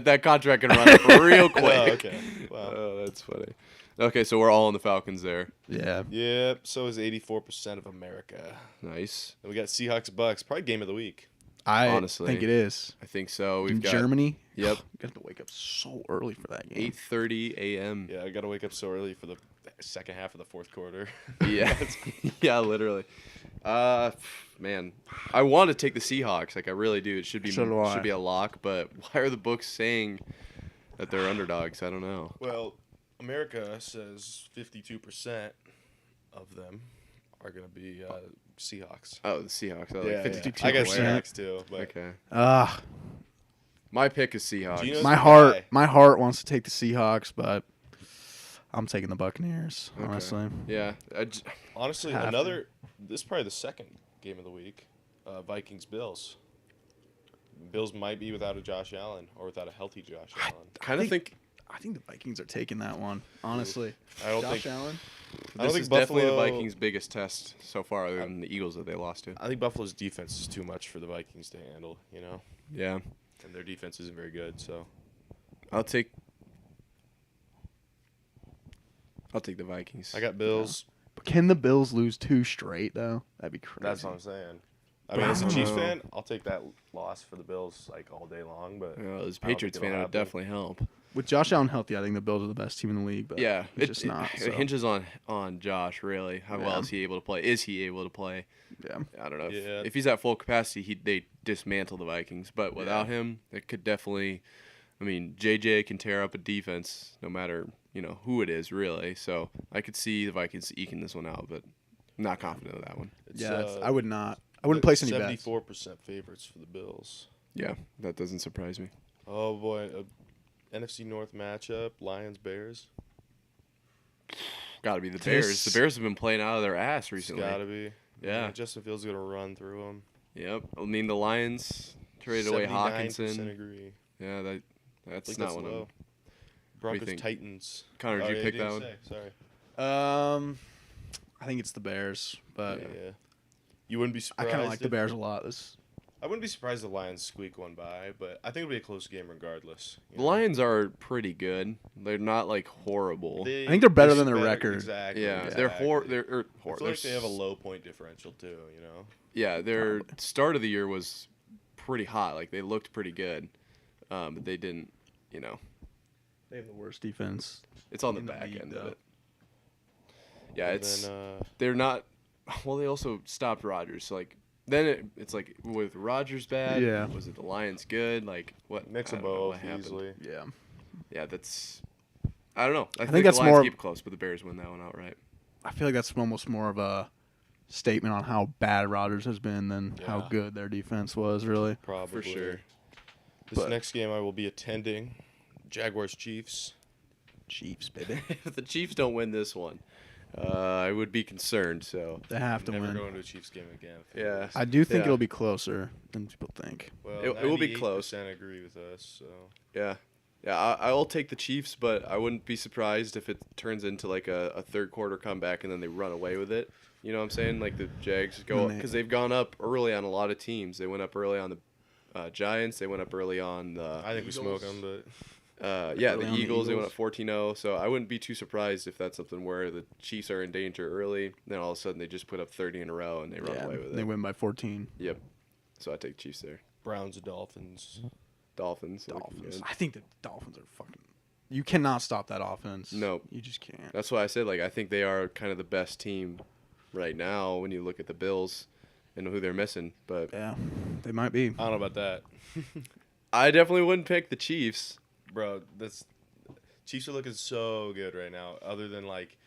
that contract can run up real quick. Oh, okay. Wow. Oh, that's funny. Okay, so we're all on the Falcons there. Yeah. Yep. So is 84% of America. Nice. And we got Seahawks Bucks. Probably game of the week. I Honestly. think it is. I think so. We've In got Germany. Yep. You have to wake up so early for that game. 8:30 a.m. Yeah, I got to wake up so early for the second half of the fourth quarter. Yeah. Yeah, literally. Man, I want to take the Seahawks. Like I really do. It should be So do I. should be a lock. But why are the books saying that they're underdogs? I don't know. Well, America says 52% of them are going to be Seahawks. Oh, the Seahawks. I Yeah, like yeah. 52%. I got 52%. Seahawks too. But Okay. Ah, My pick is Seahawks. Gino's my the heart, guy. my heart wants to take the Seahawks, but I'm taking the Buccaneers. Okay. Honestly, Yeah. Honestly, Have to. this is probably the second game of the week. Vikings-Bills. Bills might be without a Josh Allen or without a healthy Josh Allen. kind of think I think the Vikings are taking that one. Honestly, I don't Josh think Allen. I don't this think is definitely the Buffalo- Vikings' biggest test so far, other than the Eagles that they lost to. I think Buffalo's defense is too much for the Vikings to handle, you know? Yeah. And their defense isn't very good, so I'll take the Vikings. I got Bills. But can the Bills lose 2 straight though? That'd be crazy. That's what I'm saying. I But mean, I as a don't Chiefs know. fan, I'll take that loss for the Bills like all day long. But As a I don't Patriots think fan, it'll it would happen. definitely help. With Josh Allen healthy, I think the Bills are the best team in the league. But Yeah, it's just not. It so. hinges on Josh really. How well Yeah. is he able to play? Is he able to play? Yeah. I don't know. Yeah. If he's at full capacity, they dismantle the Vikings. But without him, it could definitely. I mean, JJ can tear up a defense no matter who it is really. So I could see the Vikings eking this one out, but I'm not confident of that one. it's, Yeah, I would not. I wouldn't place any bets. 74% favorites for the Bills. Yeah, that doesn't surprise me. Oh boy, NFC North matchup: Lions Bears. Got to be the Bears. This- The Bears have been playing out of their ass It's recently. gotta be. Yeah. Justin Fields gonna run through them. Yep. I mean, the Lions traded away 79% Hawkinson. agree. Yeah, I that's think not that's one low. of Broncos think? Titans. Connor, did you yeah, pick didn't that say. Sorry. I think it's the Bears, but Yeah. You wouldn't be I surprised. kind of like the if- Bears a lot. I wouldn't be surprised if the Lions squeak one by, but I think it'll be a close game regardless. you The know? Lions are pretty good. They're not like horrible. I think they're better than their better- record. Exactly. yeah, exactly. they're I they're feel like they have a low point differential too. You know. Yeah, their Probably. start of the year was pretty hot. Like they looked pretty good, but they didn't. They have the worst defense. It's on the In the back league, end though. of it. Yeah, And it's then, they're not. Well, they also stopped Rodgers. So like then it's like with Rodgers bad. Yeah. Was it the Lions good? Like what? mix I of don't know what both happened. easily. Yeah. Yeah, that's. I don't know. I think think that's the Lions more- keep it close, but the Bears win that one outright. I feel like that's almost more of a statement on how bad Rodgers has been than how Yeah. good their defense was, really. Probably. For sure. This But- next game I will be attending. Jaguars Chiefs. Chiefs, baby. If the Chiefs don't win this one, I would be concerned. So They have to Never win. going to a Chiefs game again. Yeah. I do think Yeah. it'll be closer than people think. Well, It will be close. 98% agree with us. So yeah, I will take the Chiefs, but I wouldn't be surprised if it turns into like a third quarter comeback and then they run away with it. You know what I'm saying? Like the Jags go And they- because they've gone up early on a lot of teams. They went up early on the Giants. They went up early on the I think we smoke Eagles. them, but yeah, Early the on the Eagles. They went Eagles. up 14-0. So I wouldn't be too surprised if that's something where the Chiefs are in danger early. Then all of a sudden they just put up 30 in a row and they run Yeah, away with they it. win by 14. Yep. So I take Chiefs there. Browns Dolphins. Dolphins. looking Dolphins. good. I think the Dolphins are fucking. You cannot stop that offense. No. You just can't. That's why I said like I think they are kind of the best team right now when you look at the Bills and who they're missing. But Yeah, they might be. I don't know about that. I definitely wouldn't pick the Chiefs. Bro, Chiefs are looking so good right now. Other than like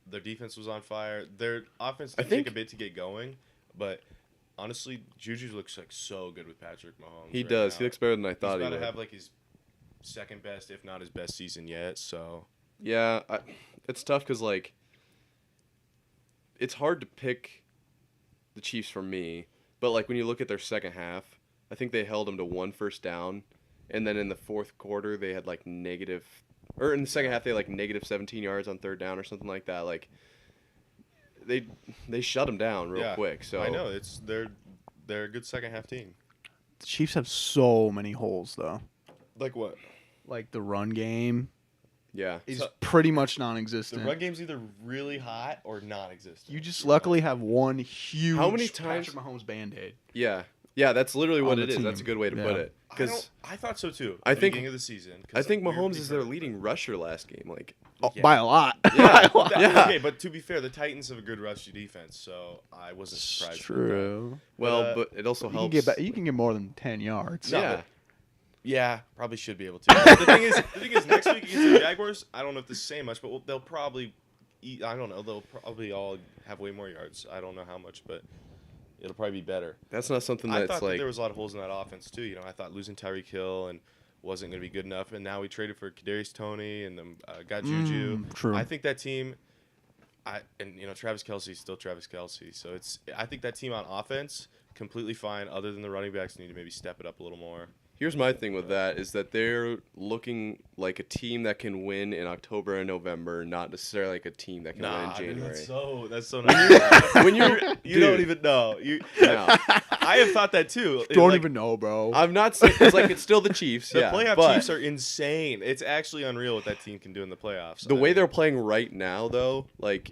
their defense was on fire, their offense I did think- take a bit to get going, but honestly, Juju looks like so good with Patrick Mahomes. He right does. now. He looks better than I He's thought he about would. to have like his second best, if not his best season yet. So Yeah, it's tough because like it's hard to pick the Chiefs for me. But like when you look at their second half, I think they held them to 1 first down, and then in the fourth quarter they had like negative, or in the second half they had like negative 17 yards on third down or something like that. Like they shut them down real quick. So I know they're a good second half team. The Chiefs have so many holes though. Like what? Like the run game yeah, is So- pretty much The non-existent. run game's either really hot or non-existent. You just luckily have one huge How many times- Patrick Mahomes Band-Aid. yeah. That's literally On what the it is. That's a team. good way to put Yeah. it. Because I thought so too. I at the think- beginning of the season. 'cause I think we were Mahomes pretty is their hurt, leading rusher last game. Like Oh, Yeah. by a lot. Yeah. By a lot. Yeah. Okay, but to be fair, the Titans have a good rush defense, so I wasn't surprised. It's with that. true. well, but it also You can helps. get you can get more than 10 yards. No, yeah. but- Yeah, probably should be able to. But the thing is, next week against the Jaguars, I don't know if this is saying much, but they'll probably eat. I don't know. They'll probably all have way more yards. I don't know how much, but it'll probably be better. That's not something I that's thought that like there was a lot of holes in that offense too. You know, I thought losing Tyreek Hill and wasn't going to be good enough, and now we traded for Kadarius Toney and then got Juju. True. I think that team, Travis Kelce's still Travis Kelce, so I think that team on offense completely fine. Other than the running backs, need to maybe step it up a little more. Here's my thing with that is that they're looking like a team that can win in October and November, not necessarily like a team that can win in January. That's so nice. When you're You don't dude, even know. no. I have thought that too. Don't Like, even know, bro. I'm not saying it's like it's still the Chiefs. The yeah, playoff but Chiefs are insane. It's actually unreal what that team can do in the playoffs. the way they're playing right now, though, like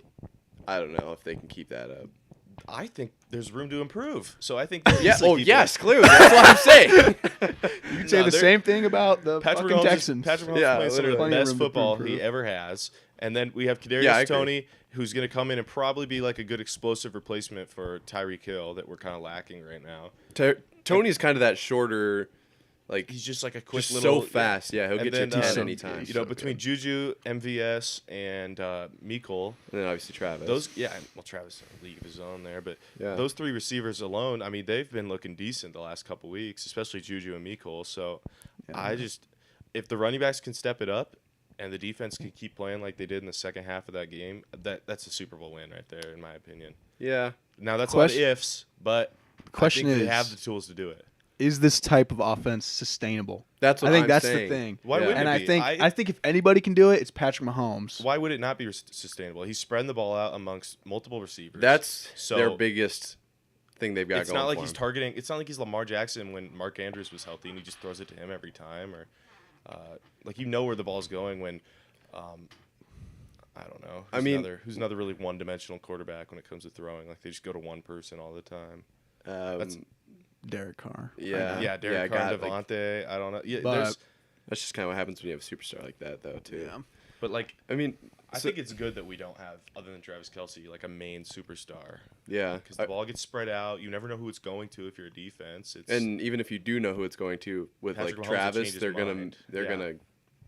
I don't know if they can keep that up. I think there's room to improve. So I think Yeah. easily Oh, keep yes. Clearly, that's what I'm saying. You'd say No, the they're- same thing about the Patrick fucking Mahomes Texans. Patrick Mahomes Yeah, playing some of the literally. Plenty of best room to football improve. he ever has. And then we have Kadarius Yeah, I agree. Toney, who's going to come in and probably be like a good explosive replacement for Tyreek Hill that we're kind of lacking right now. Tony's kind of that shorter, like He's just like a quick just little so fast. Yeah, he'll And get you then, 10 so- anytime. You know, between Juju, MVS, and Mecole, and then obviously Travis. Travis in a league of his own there, but Yeah. those three receivers alone, I mean, they've been looking decent the last couple weeks, especially Juju and Mecole. So if the running backs can step it up and the defense can keep playing like they did in the second half of that game, that's a Super Bowl win right there, in my opinion. Yeah. Now, that's a lot of Question- ifs, but question I think is- they have the tools to do it. Is this type of offense sustainable? That's what I think I'm that's saying. the thing. Why Yeah. wouldn't And it I be? think I think if anybody can do it, it's Patrick Mahomes. Why would it not be sustainable? He's spreading the ball out amongst multiple receivers. That's So- their biggest thing they've got It's going not like for he's them. targeting. It's not like he's Lamar Jackson when Mark Andrews was healthy and he just throws it to him every time, or where the ball's going when. I don't know. Who's another really one-dimensional quarterback when it comes to throwing? Like they just go to one person all the time. That's- Derek Carr. Yeah. Yeah, Derek Carr, God, like, Devontae. I don't know. Yeah, But- that's just kind of what happens when you have a superstar like that, though, too. Yeah. but like I mean, I think it's good that we don't have, other than Travis Kelce, like a main superstar. yeah. Because the ball gets spread out. You never know who it's going to if you're a defense. And even if you do know who it's going to, with Patrick like Mahomes will Travis, change his they're gonna mind. they're Yeah. gonna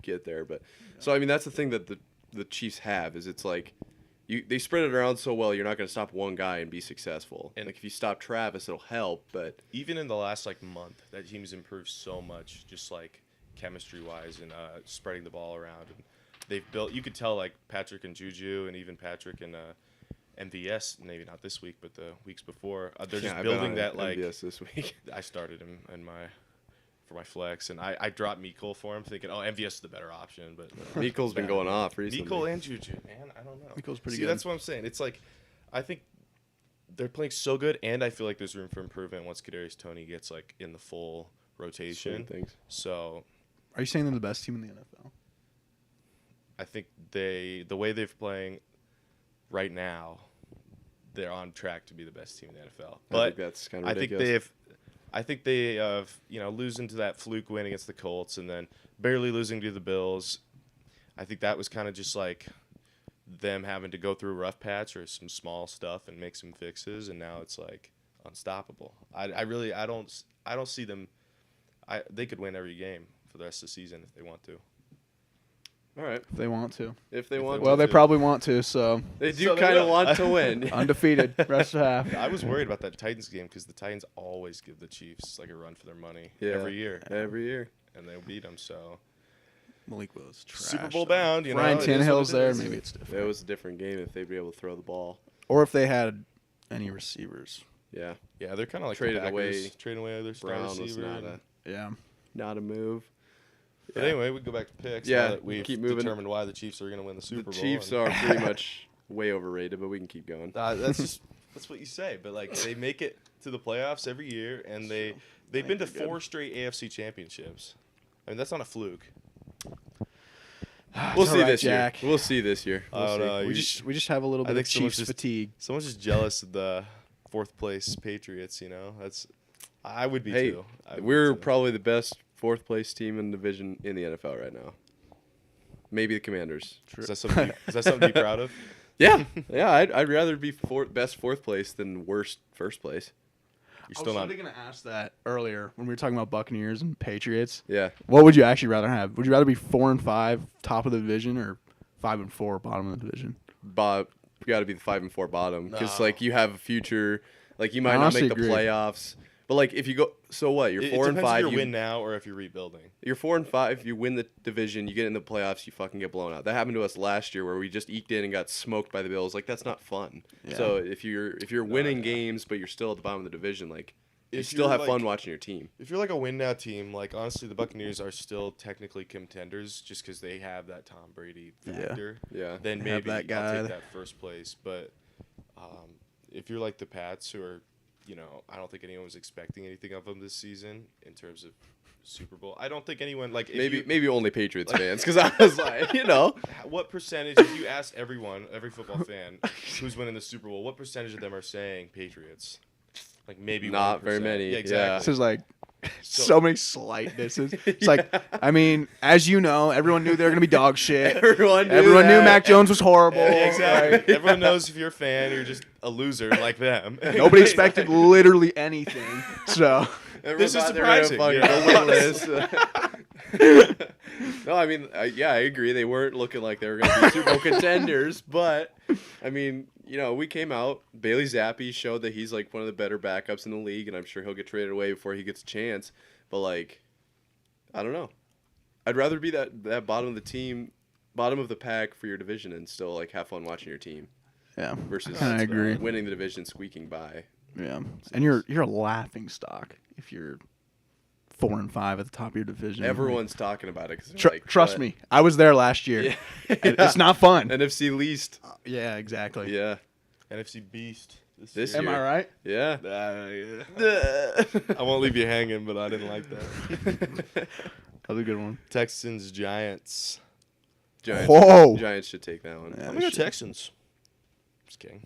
get there. But so I mean, that's the thing that the Chiefs have is it's like they spread it around so well, you're not gonna stop one guy and be successful. And- like if you stop Travis, it'll help. But even in the last month, that team's improved so much, just like chemistry wise and spreading the ball around. And they've built. You could tell like Patrick and Juju, and even Patrick and MVS. Maybe not this week, but the weeks before. They're just I've been building on that like. MVS this week. I started him for my flex, and I dropped Mecole for him, thinking, oh, MVS is the better option. But Mecole's been going off recently. Mecole and Juju, man, I don't know. Mecole's pretty See, good. that's what I'm saying. It's like, I think they're playing so good, and I feel like there's room for improvement once Kadarius Toney gets like in the full rotation. Things. So Are you saying they're the best team in the NFL? I think the way they're playing right now, they're on track to be the best team in the NFL. I But think that's kind of I think ridiculous. they have losing to that fluke win against the Colts and then barely losing to the Bills. I think that was kind of just like them having to go through a rough patch or some small stuff and make some fixes, and now it's like unstoppable. I don't see them. They could win every game for the rest of the season if they want to. All right. if they want to. If they If want they Well, to. they probably want to, so They do So they kind of will. want to win. undefeated rest of half. I was worried about that Titans game because the Titans always give the Chiefs like a run for their money every year, Every year. and they'll beat them. So Malik Will's trash. Super Bowl though. bound, you Ryan know. it is what Tannehill's it there. is. Maybe it's different. It was a different game if they'd be able to throw the ball. Or if they had any receivers. Yeah. Yeah, they're kind of like Traded the away- Packers, trading away their star Brown was receiver. Yeah. not a move. But anyway, we go back to picks. Yeah, now that we've keep moving. determined why the Chiefs are going to win the Super The Bowl. Chiefs and- are pretty much way overrated, but we can keep going. That's what you say. But like they make it to the playoffs every year, and they've been to they're good. 4 straight AFC championships. I mean, that's not a fluke. We'll see alright, this Jack. year. We'll see this year. I We'll don't see. know. We just have a little I bit of think someone's Chiefs just- fatigue. Someone's just jealous of the 4th place Patriots. You know, I would be Hey, too. I would be We're too. probably the best 4th place team in the division in the NFL right now. Maybe the Commanders. Is that something to be proud of? Yeah, yeah. I'd rather be best 4th place than worst 1st place. You're I still was not. literally going to ask that earlier when we were talking about Buccaneers and Patriots. Yeah. What would you actually rather have? Would you rather be 4-5, top of the division, or 5-4, bottom of the division? Bob, you got to be the 5 and 4 bottom because No. like you have a future. Like you might I not make honestly the agree. playoffs, but like if you go, so what? You're It 4 and depends 5. if you win now or if you're rebuilding. You're 4 and 5. You win the division. You get in the playoffs. You fucking get blown out. That happened to us last year, where we just eked in and got smoked by the Bills. Like that's not fun. Yeah. So if you're winning games, but you're still at the bottom of the division, like you If still you're, have like- fun watching your team. If you're like a win now team, like honestly, the Buccaneers are still technically contenders just because they have that Tom Brady Yeah. factor. Yeah. Then They have maybe that I'll guy. take that 1st place. But if you're like the Pats, who are, you know, I don't think anyone was expecting anything of them this season in terms of Super Bowl. I don't think anyone like if Maybe you, maybe only Patriots fans, because I was like, what percentage if you ask everyone, every football fan who's winning the Super Bowl, what percentage of them are saying Patriots? Like maybe Not 1%. very many, Yeah, exactly. This is like So- so many slight disses. It's like, I mean, as you know, everyone knew they were going to be dog shit. everyone Everyone knew that. Mac Jones was horrible. Yeah, exactly. Like, Everyone knows if you're a fan, you're just a loser like them. nobody expected literally anything. So, Everyone This is thought they were gonna surprising, fucking yeah. go winless. No, I mean, yeah, I agree. They weren't looking like they were going to be Super Bowl contenders, but I mean, you know, we came out. Bailey Zappi showed that he's like one of the better backups in the league, and I'm sure he'll get traded away before he gets a chance. But like, I don't know. I'd rather be that bottom of the team, bottom of the pack for your division, and still like have fun watching your team yeah, versus I agree. winning the division, squeaking by. Yeah, and you're a laughing stock if you're 4-5 at the top of your division. Everyone's talking about it. 'Cause they're like, Trust what? me, I was there last year. Yeah. And it's not fun. NFC least. Yeah, exactly. Yeah. NFC Beast. This year. Am I right? Yeah. I won't leave you hanging, but I didn't like that. That was a good one. Texans, Giants. Giants. Whoa. Giants should take that one. Yeah. I'm gonna go Texans. Just kidding.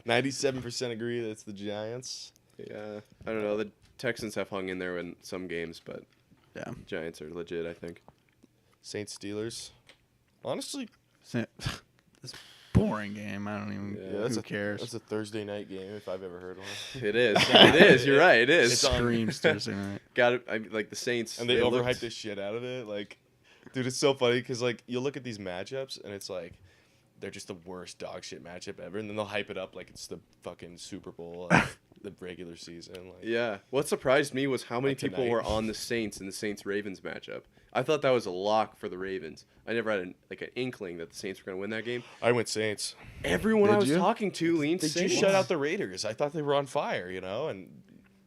97% agree that it's the Giants. Yeah. I don't know. The Texans have hung in there in some games, but Yeah. Giants are legit, I think. Saints, Steelers. Honestly, This boring game. I don't even. Yeah, that's who cares? That's a Thursday night game if I've ever heard one. It is. It is. You're right. It is. It's on. Screams Thursday night. Got it. I mean, like the Saints. And they overhyped looked- the shit out of it. Like, dude, it's so funny because like you look at these matchups and it's like they're just the worst dog shit matchup ever, and then they'll hype it up like it's the fucking Super Bowl of the regular season. Like, Yeah. What surprised me was how many Like people tonight. were on the Saints in the Saints-Ravens matchup. I thought that was a lock for the Ravens. I never had an inkling that the Saints were going to win that game. I went Saints. Everyone I Did was you? talking to leaned They Saints. just shut out the Raiders. I thought they were on fire, you know, and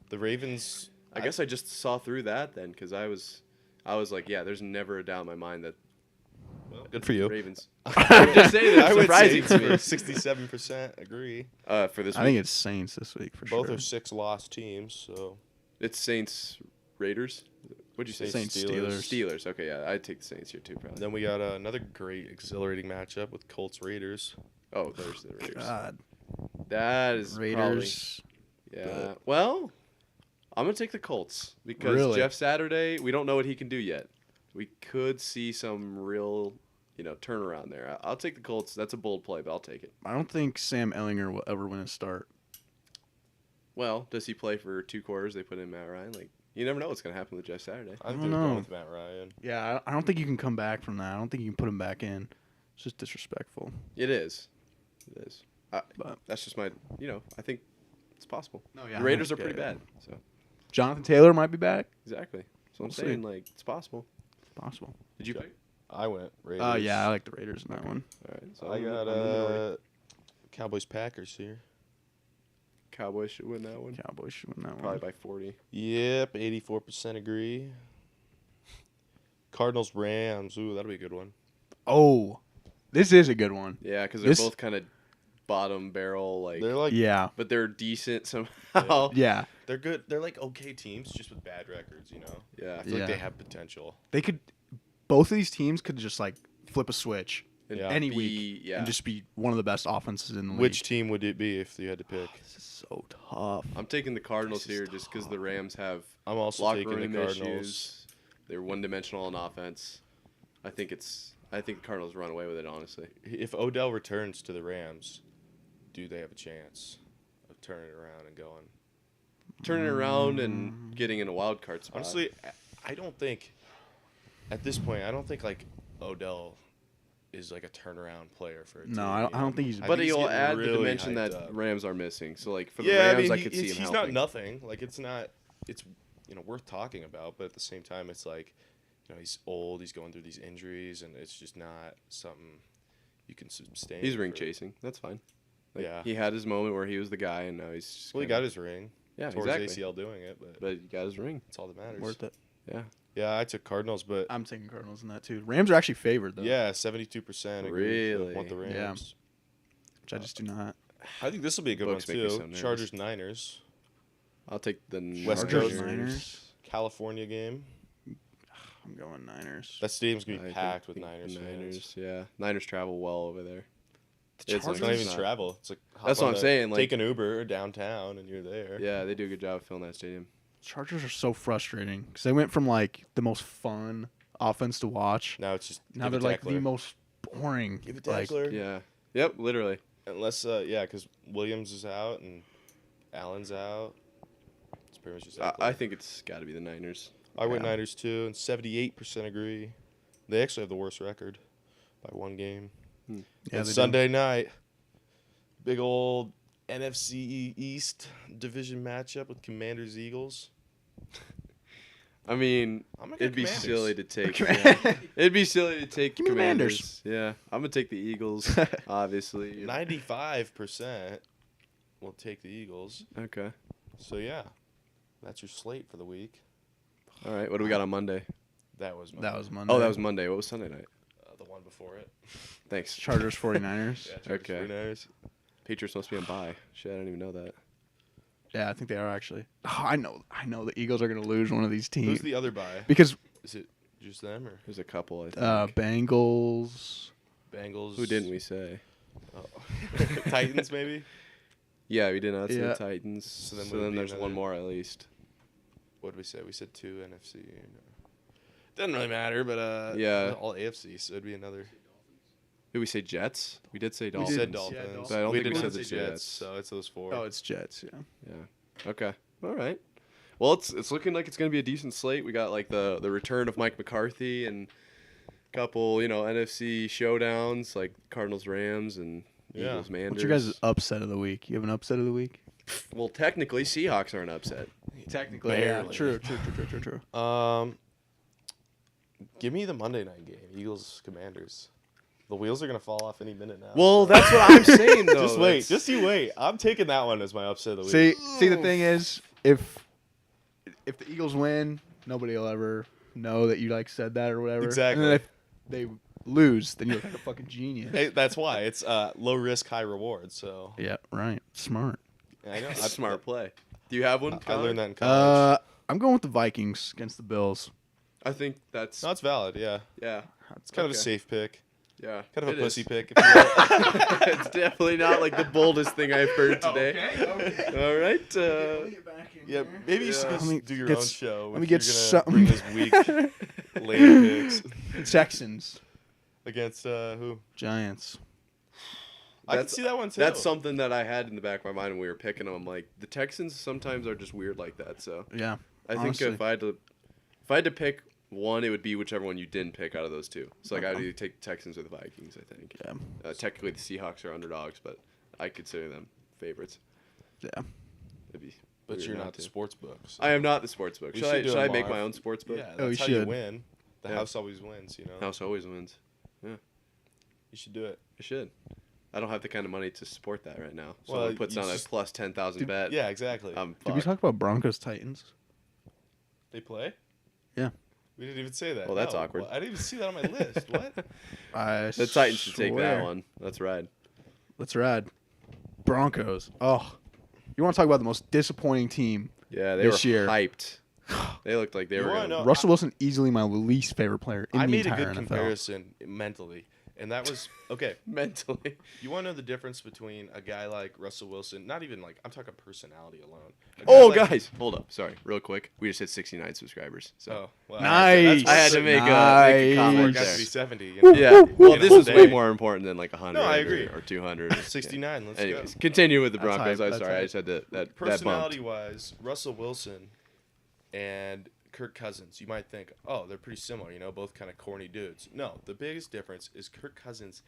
the Ravens. I guess I just saw through that then, because I was like, yeah, there's never a doubt in my mind that Good for you. Ravens. I'm just saying that I it's went surprising Saints to me. for 67% agree. For this I week, think it's Saints this week for Both sure. are 6 lost teams, so it's Saints Raiders. What'd you say? Saints, Steelers. Steelers. Okay, yeah, I'd take the Saints here too, probably. then we got another great exhilarating matchup with Colts Raiders. Oh, there's the Raiders. God, That is Raiders. Probably, yeah. Well, I'm gonna take the Colts because Really? Jeff Saturday. We don't know what he can do yet. We could see some real, turnaround there. I'll take the Colts. That's a bold play, but I'll take it. I don't think Sam Ellinger will ever win a start. Well, does he play for 2 quarters? They put in Matt Ryan. Like You never know what's gonna happen with Jeff Saturday. I think don't they're going know. with Matt Ryan. Yeah, I don't think you can come back from that. I don't think you can put him back in. It's just disrespectful. It is. It is. But That's just my. I think it's possible. no, yeah, The Raiders are pretty bad. So Jonathan Taylor might be back. exactly. So I'm We'll see. saying like it's possible. Possible. Did you pick? I went Raiders. Yeah, I like the Raiders in that one. All right. So I I'm got in the minority. Cowboys Packers here. Cowboys should win that one. Cowboys should win that Probably one. by 40. Yep, 84% agree. Cardinals Rams. Ooh, that'll be a good one. Oh, this is a good one. Yeah, because they're This- both kind of bottom barrel, like. They're like Yeah. But they're decent somehow. Yeah. they're good. They're like okay teams, just with bad records. You know. Yeah. I feel like Yeah. they have potential. They could. Both of these teams could just like flip a switch And Yeah. any be- week Yeah. and just be one of the best offenses in the league. Which team would it be if you had to pick? This is so tough. I'm taking the Cardinals This is here just because the Rams have I'm also locker taking the room Cardinals. issues. They're one-dimensional on offense. I think the Cardinals run away with it, honestly. If Odell returns to the Rams, do they have a chance of turning it around and going? Turning it around and getting in a wild card spot. Honestly, I don't think at this point. I don't think like Odell is like a turnaround player for a team. No, I don't think he's. I but think he's he'll getting add the really dimension hyped that up. Rams are missing. So like for the Yeah, Rams, I I mean, could see him he's helping. not nothing. Like it's not. It's worth talking about, but at the same time, it's like he's old. He's going through these injuries, and it's just not something you can sustain. He's ring for- chasing. That's fine. Like, Yeah. He had his moment where he was the guy, and now he's just Well, he got his ring. yeah, Tore exactly. his ACL doing it, but But he got his ring. that's all that matters. worth it. Yeah. Yeah, I took Cardinals, but I'm taking Cardinals in that too. Rams are actually favored though. yeah, 72% agree. Really? Want the Rams. Yeah. Which I just do not. I think this will be a good Books one make me too. so nervous. Chargers Niners, I'll take the West Chargers. Coast Niners. California game. I'm going Niners. That stadium's gonna I be think- packed with think Niners. the fans. Niners, yeah. Niners travel well over there. The It's It's like- not even not- travel. It's like hop That's what on I'm saying, like- take an Uber downtown and you're there. Yeah, they do a good job filling that stadium. Chargers are so frustrating because they went from like the most fun offense to watch. Now it's just Now give they're it like the Eckler. most boring. Give it like, Eckler. Yeah. Yep, literally. Unless because Williams is out and Allen's out. It's pretty much just. I Eckler. think it's got to be the Niners. I went Yeah. Niners too, and 78% agree. They actually have the worst record by one game. Yeah, And they do. Sunday night, big old NFC East division matchup with Commanders Eagles. I mean, I'm gonna it'd go be Commanders. silly to take. Command- yeah. It'd be silly to take Give me the Commanders. Yeah, I'm gonna take the Eagles. Obviously. 95% will take the Eagles. Okay. So yeah, that's your slate for the week. All right. What do we got on Monday? That was my, That was Monday. Oh, that was Monday. What was Sunday night? the one before it. Thanks. Chargers 49ers. Yeah, Okay. 49ers. Patriots must be on bye. Shit, I didn't even know that. Yeah, I think they are actually. Oh, I know the Eagles are going to lose one of these teams Who's the other bye? because Is it just them or There's a couple, I think. Bengals. Bengals? Who didn't we say? Oh. Titans maybe. Yeah, we did not say Yeah. the Titans. So then then, would it be there's another- one more at least. What did we say? We said 2 NFC. Doesn't really matter, but Yeah. all AFC, so it'd be another. Did we say Jets? We did say We Dolphins. said Yeah, Dolphins. Dolphins. But I don't we think we did not said say the Jets, Jets. so it's those 4. Oh, it's Jets. Yeah. Yeah. Okay. All right. Well, it's looking like it's gonna be a decent slate. We got like the return of Mike McCarthy and a couple NFC showdowns like Cardinals Rams and Yeah. Eagles Manders. What's your guys' upset of the week? You have an upset of the week? Well, technically Seahawks are an upset. Technically, Barely. True. Give me the Monday night game, Eagles Commanders. The wheels are gonna fall off any minute now. Well, that's what I'm saying though. just wait, That's- just you wait. I'm taking that one as my upset of the week. See, the thing is, if the Eagles win, nobody will ever know that you like said that or whatever. Exactly. And then if they lose, then you look like a fucking genius. Hey, that's why it's low risk, high reward. So Yeah, right. Smart. I know. smart play. Do you have one? I Connor? learned that in college. I'm going with the Vikings against the Bills. I think that's No, it's valid. Yeah, yeah. it's kind of a Okay. safe pick. Yeah. Kind of it a pussy is. pick. If you will. It's definitely not like the boldest thing I've heard today. All right. Yeah, maybe you should Yeah. just Let me do your get own s- show. let me if get you're something. gonna bring this week late picks Texans, against who? Giants. I can That's- see that one too. That's something that I had in the back of my mind when we were picking them. Like the Texans sometimes are just weird like that. So Yeah. I think Honestly. if I had to pick one, it would be whichever one you didn't pick out of those two. So like I'd either take the Texans or the Vikings. I think. Yeah. Technically, the Seahawks are underdogs, but I consider them favorites. Yeah. It'd be But weird you're not to. the sports book. So. I am not the sports book. We Should should do I it, make Marv. my own sports book? Yeah, that's Oh, you how should. you win. The Yeah. house always wins, you know. House always wins. You should do it. I should. I don't have the kind of money to support that right now. So Well, it puts you on a just- plus 10,000 bet. Yeah, exactly. I'm Did we fucked. talk about Broncos Titans? They play? Yeah. We didn't even say that. Well, that's No. awkward. Well, I didn't even see that on my list. What? The Titans should take that swear. one. Let's ride. Let's ride. Broncos. Oh, you want to talk about the most disappointing team? Yeah, they This were year. hyped. They looked like they You were wanna going know- Russell Wilson, easily my least favorite player in I the made a entire good NFL. comparison mentally, and that was okay. mentally. You want to know the difference between a guy like Russell Wilson? Not even like I'm talking personality alone. A guy Oh, like- guys, hold up. Sorry, real quick. We just hit 69 subscribers. So Oh, well, Nice. I had to make a Nice. comment It has to there. be 70. You know? Yeah. Well, In this a is way day. more important than like 100. No, I agree. Or 200. 69. Let's Anyways, go. continue with the That's Broncos. hype, I'm that's sorry. I hype. just had that bumped. Personality-wise, Russell Wilson and Kirk Cousins, you might think, oh, they're pretty similar, you know, both kind of corny dudes. No, the biggest difference is Kirk Cousins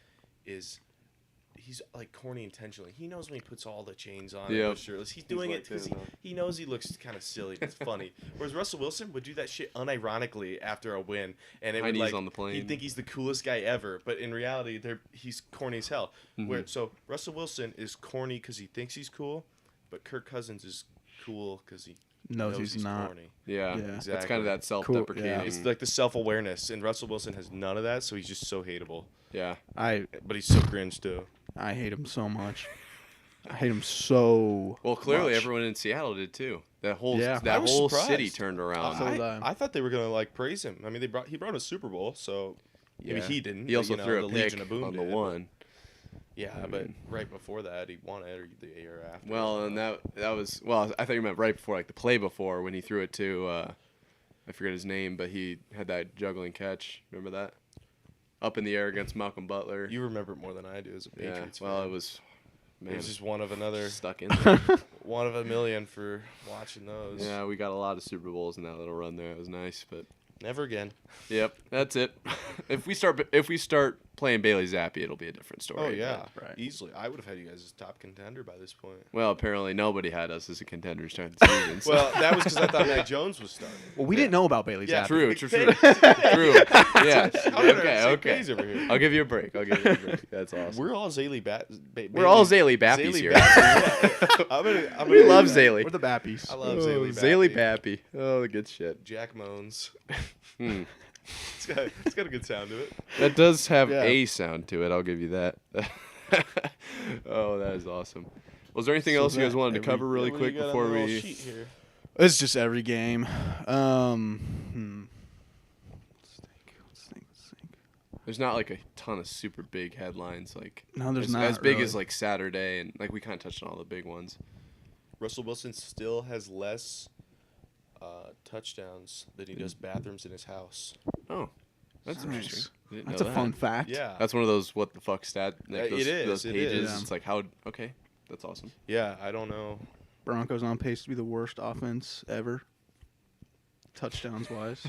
he's like corny intentionally. He knows when he puts all the chains on and Yep. goes shirtless. He's doing like it because that, though. he knows he looks kind of silly. It's funny. Whereas Russell Wilson would do that shit unironically after a win, and it High would knees like on the plane. he'd think he's the coolest guy ever, but in reality, he's corny as hell. Mm-hmm. So Russell Wilson is corny because he thinks he's cool, but Kirk Cousins is cool because he Knows he's not. corny. Yeah. Yeah. It's Exactly. kind of that self-deprecating. yeah. It's like the self-awareness, and Russell Wilson has none of that, so he's just so hateable. Yeah. I But he's so cringe too. hate him so much. I hate him so. Well, clearly much. everyone in Seattle did too. That whole Yeah. I that was whole surprised. city turned around. So did I. I thought they were gonna like praise him. I mean, he brought a Super Bowl, so maybe he didn't. He but, also you know, threw the a pick Legion of Boom on the did. one. Yeah, I but mean- right before that, he won it, or the year after. Well, and that was I thought you meant right before, like the play before when he threw it to I forget his name, but he had that juggling catch. Remember that? Up in the air against Malcolm Butler. You remember it more than I do as a Yeah. Patriots Well, fan. it was man, It was just one of another, stuck in there. one of a million for watching those. Yeah, we got a lot of Super Bowls in that little run there. It was nice, but Never again. yep, that's it. if we start playing Bailey Zappi, it'll be a different story. Oh yeah, Right. easily. I would have had you guys as top contender by this point. Well, apparently nobody had us as a contender to start the season. so- Well, that was because I thought Mac Jones was starting. Well, we didn't know about Bailey Yeah, Zappi. True. I'm Yeah. on the Okay. same Okay. page over here. I'll give you a break. That's awesome. We're all Zaylee We're all Zaylee Bappies here. I'm gonna We love do that. Zaylee. We're the Bappies. I love Oh, Zaylee. Zaylee Bappy. Oh, the good shit. Jack Moans. Hmm. It's got a good sound to it. That does have Yeah. a sound to it. I'll give you that. Oh, that is awesome. Was there anything So else you guys that wanted to every- cover really What do you quick got on before the little we? sheet here? It's just every game. Let's think. There's not like a ton of super big headlines like. No, there's as, not as big really. as like Saturday and like we kind of touched on all the big ones. Russell Wilson still has less touchdowns than he does bathrooms in his house. Oh, that's Nice. interesting. I didn't That's know a that. fun fact. Yeah. That's one of those what the fuck stat. Like It those, is, Those it pages. is. It's like how. Okay, that's awesome. Yeah, I don't know. Broncos on pace to be the worst offense ever. Touchdowns wise.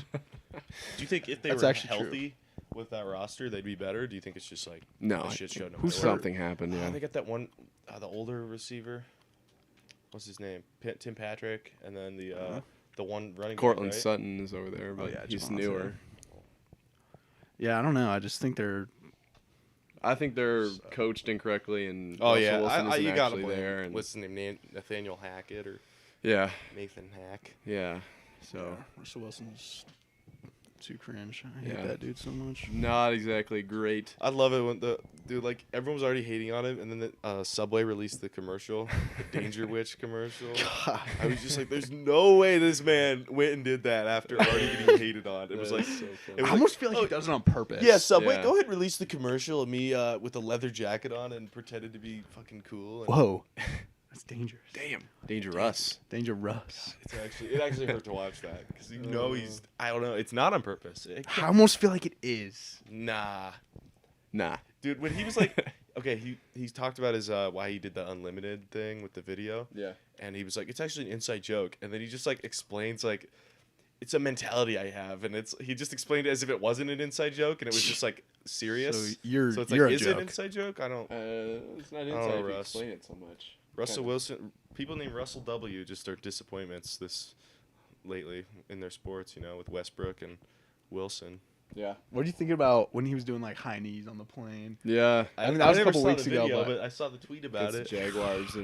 Do you think if they That's were actually true. healthy with that roster, they'd be better? Do you think it's just like No, a I shit show? No Who's matter what? something happened. Yeah. They got that one, the older receiver. What's his name? Tim Patrick, and then the one running back, Cortland right? Sutton is over there, but yeah, he's Javonte. newer. Yeah, I don't know. I just think they're. I think they're coached incorrectly, and Oh Russell yeah, Wilson isn't you gotta actually blame there. And what's his name? Nathaniel Hackett or yeah, Nathan Hack. yeah. So Russell Wilson's too cringe. I hate Yeah. that dude so much. not exactly great. I love it when the dude like everyone was already hating on him, and then the Subway released the commercial, the Danger Witch commercial. I was just like, "There's no way this man went and did that after already getting hated on." It was like, so it I was almost feel like, like he does it on purpose. "Yeah, Subway, Yeah. go ahead and release the commercial of me with a leather jacket on and pretended to be fucking cool." And Whoa. That's dangerous. Damn, dangerous. Dangerous. it actually hurt to watch that because you know he's I don't know, it's not on purpose. I almost feel like it is. Nah, Nah. dude, when he was like, Okay, he's talked about his why he did the unlimited thing with the video. Yeah. And he was like, it's actually an inside joke. And then he just like explains like, it's a mentality I have, and he just explained it as if it wasn't an inside joke, and it was just like serious. So it's like, a is it joke. an inside joke? I don't. It's not know, inside if you Russ. explain it so much. Russell Kinda. Wilson, people named Russell W. just are disappointments lately in their sports. With Westbrook and Wilson. Yeah. What do you think about when he was doing like high knees on the plane? Yeah. I mean, that was a never couple saw weeks the ago, video, but- I saw the tweet about Against it. the Jaguars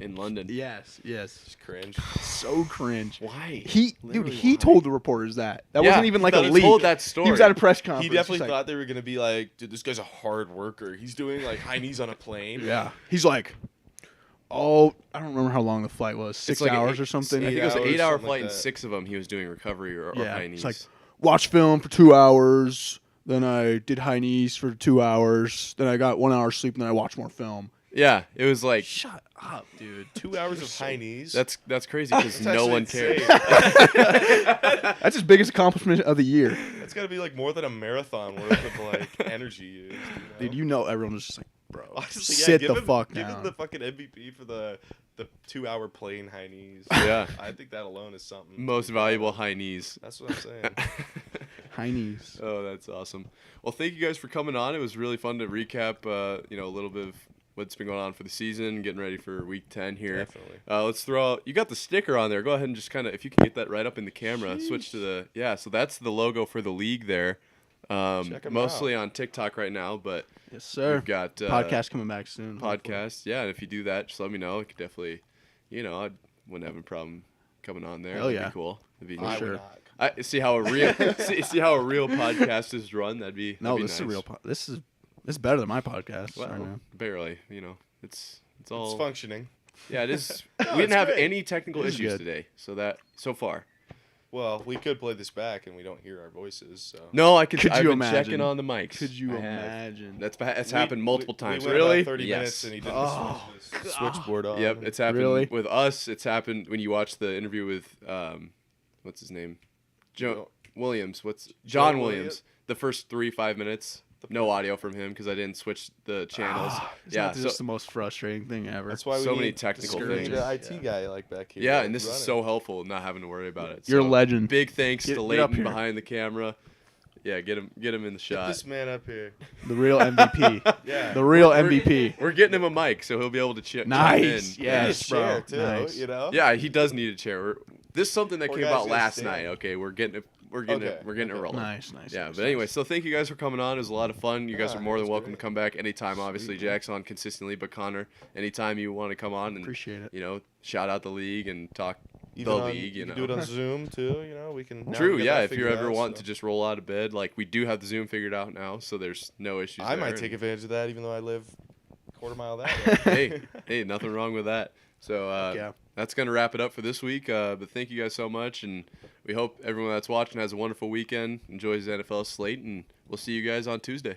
in London. Yes. Just cringe. So cringe. Why? He Literally why? told the reporters that. That Yeah, wasn't even like no, a he leak. told that story. He was at a press conference. He definitely He's like, thought they were gonna be like, dude, this guy's a hard worker. He's doing like high knees on a plane. Yeah. He's like, I don't remember how long the flight was. 6 like hours eight- or something. I think it was an hours, 8-hour something flight, like and that. 6 of them he was doing recovery or high knees. It's like, watch film for 2 hours. Then I did high knees for 2 hours. Then I got 1 hour sleep. And then I watched more film. yeah, it was like Shut up, dude. 2 hours of high knees. that's crazy because That's no actually one insane. cares. That's his biggest accomplishment of the year. That's got to be like more than a marathon worth of like energy used. Dude, everyone was just like, bro, Honestly, sit give the him, fuck Give him down. the fucking MVP for the 2-hour plane high knees. Yeah. I think that alone is something. to Most be proud valuable of. high knees. That's what I'm saying. High knees. Oh, that's awesome. Well, thank you guys for coming on. It was really fun to recap, a little bit of what's been going on for the season, getting ready for week 10 here. Definitely. Let's throw out, you got the sticker on there. Go ahead and just kind of, if you can get that right up in the camera, switch to so that's the logo for the league there. Check 'em Mostly on TikTok right now, but Yes, sir. we've got Podcast coming back soon. podcast. Yeah, and if you do that, just let me know. I could definitely, I wouldn't have a problem coming on there. Hell That'd yeah. be cool. That'd be I neat. would sure. not. I see how a real see how a real podcast is run. That'd be No, that'd be this is a nice. real. This is better than my podcast. Well, right now. barely. It's all. It's functioning. Yeah, it is. No, We didn't it's have great. any technical This is issues good. today, so far. Well, we could play this back and we don't hear our voices. So. No, I could. Could I've you been imagine? checking on the mics. Could you I have. imagine? That's We- happened multiple we times. went Really? About 30 Yes. minutes and he didn't Oh. switch the switchboard on. Yep, it's happened Really? with us. It's happened when you watch the interview with what's his name, Joe Williams. John Joe Williams? Williams? The first 3-5 minutes, no audio from him because I didn't switch the channels. Isn't yeah, that so, just the most frustrating thing ever. That's why we So many need technical discourage things. an IT guy like back here. yeah, and this is running. so helpful not having to worry about it. You're a So, legend. Big thanks Get to up Leighton here. behind the camera. Yeah, get him in the Get shot. this man up here. The real MVP. Yeah. The real MVP. We're getting him a mic so he'll be able to chip Nice. in. Yeah, Yes, chair bro. too. Nice. You know. Yeah, he does need a chair. This is something that Poor came guy's about gonna last stand. night. Okay, we're getting it rolling. Nice. Yeah, nice, but anyway, nice. so thank you guys for coming on. It was a lot of fun. You guys Yeah, are more it than was welcome great. to come back anytime. Obviously, Sweet, man. Jack's on consistently, but Connor, anytime you want to come on and Appreciate it. shout out the league and talk Even the on, league. you You can know, do it on Zoom too. You know, we can. now true. we get Yeah, that if you're figured ever out, wanting so. to just roll out of bed, like we do have the Zoom figured out now, so there's no issues. I there, might take and- advantage of that, even though I live a quarter mile that way. hey, nothing wrong with that. So Yeah. that's gonna wrap it up for this week. But thank you guys so much, and we hope everyone that's watching has a wonderful weekend, enjoys the NFL slate, and we'll see you guys on Tuesday.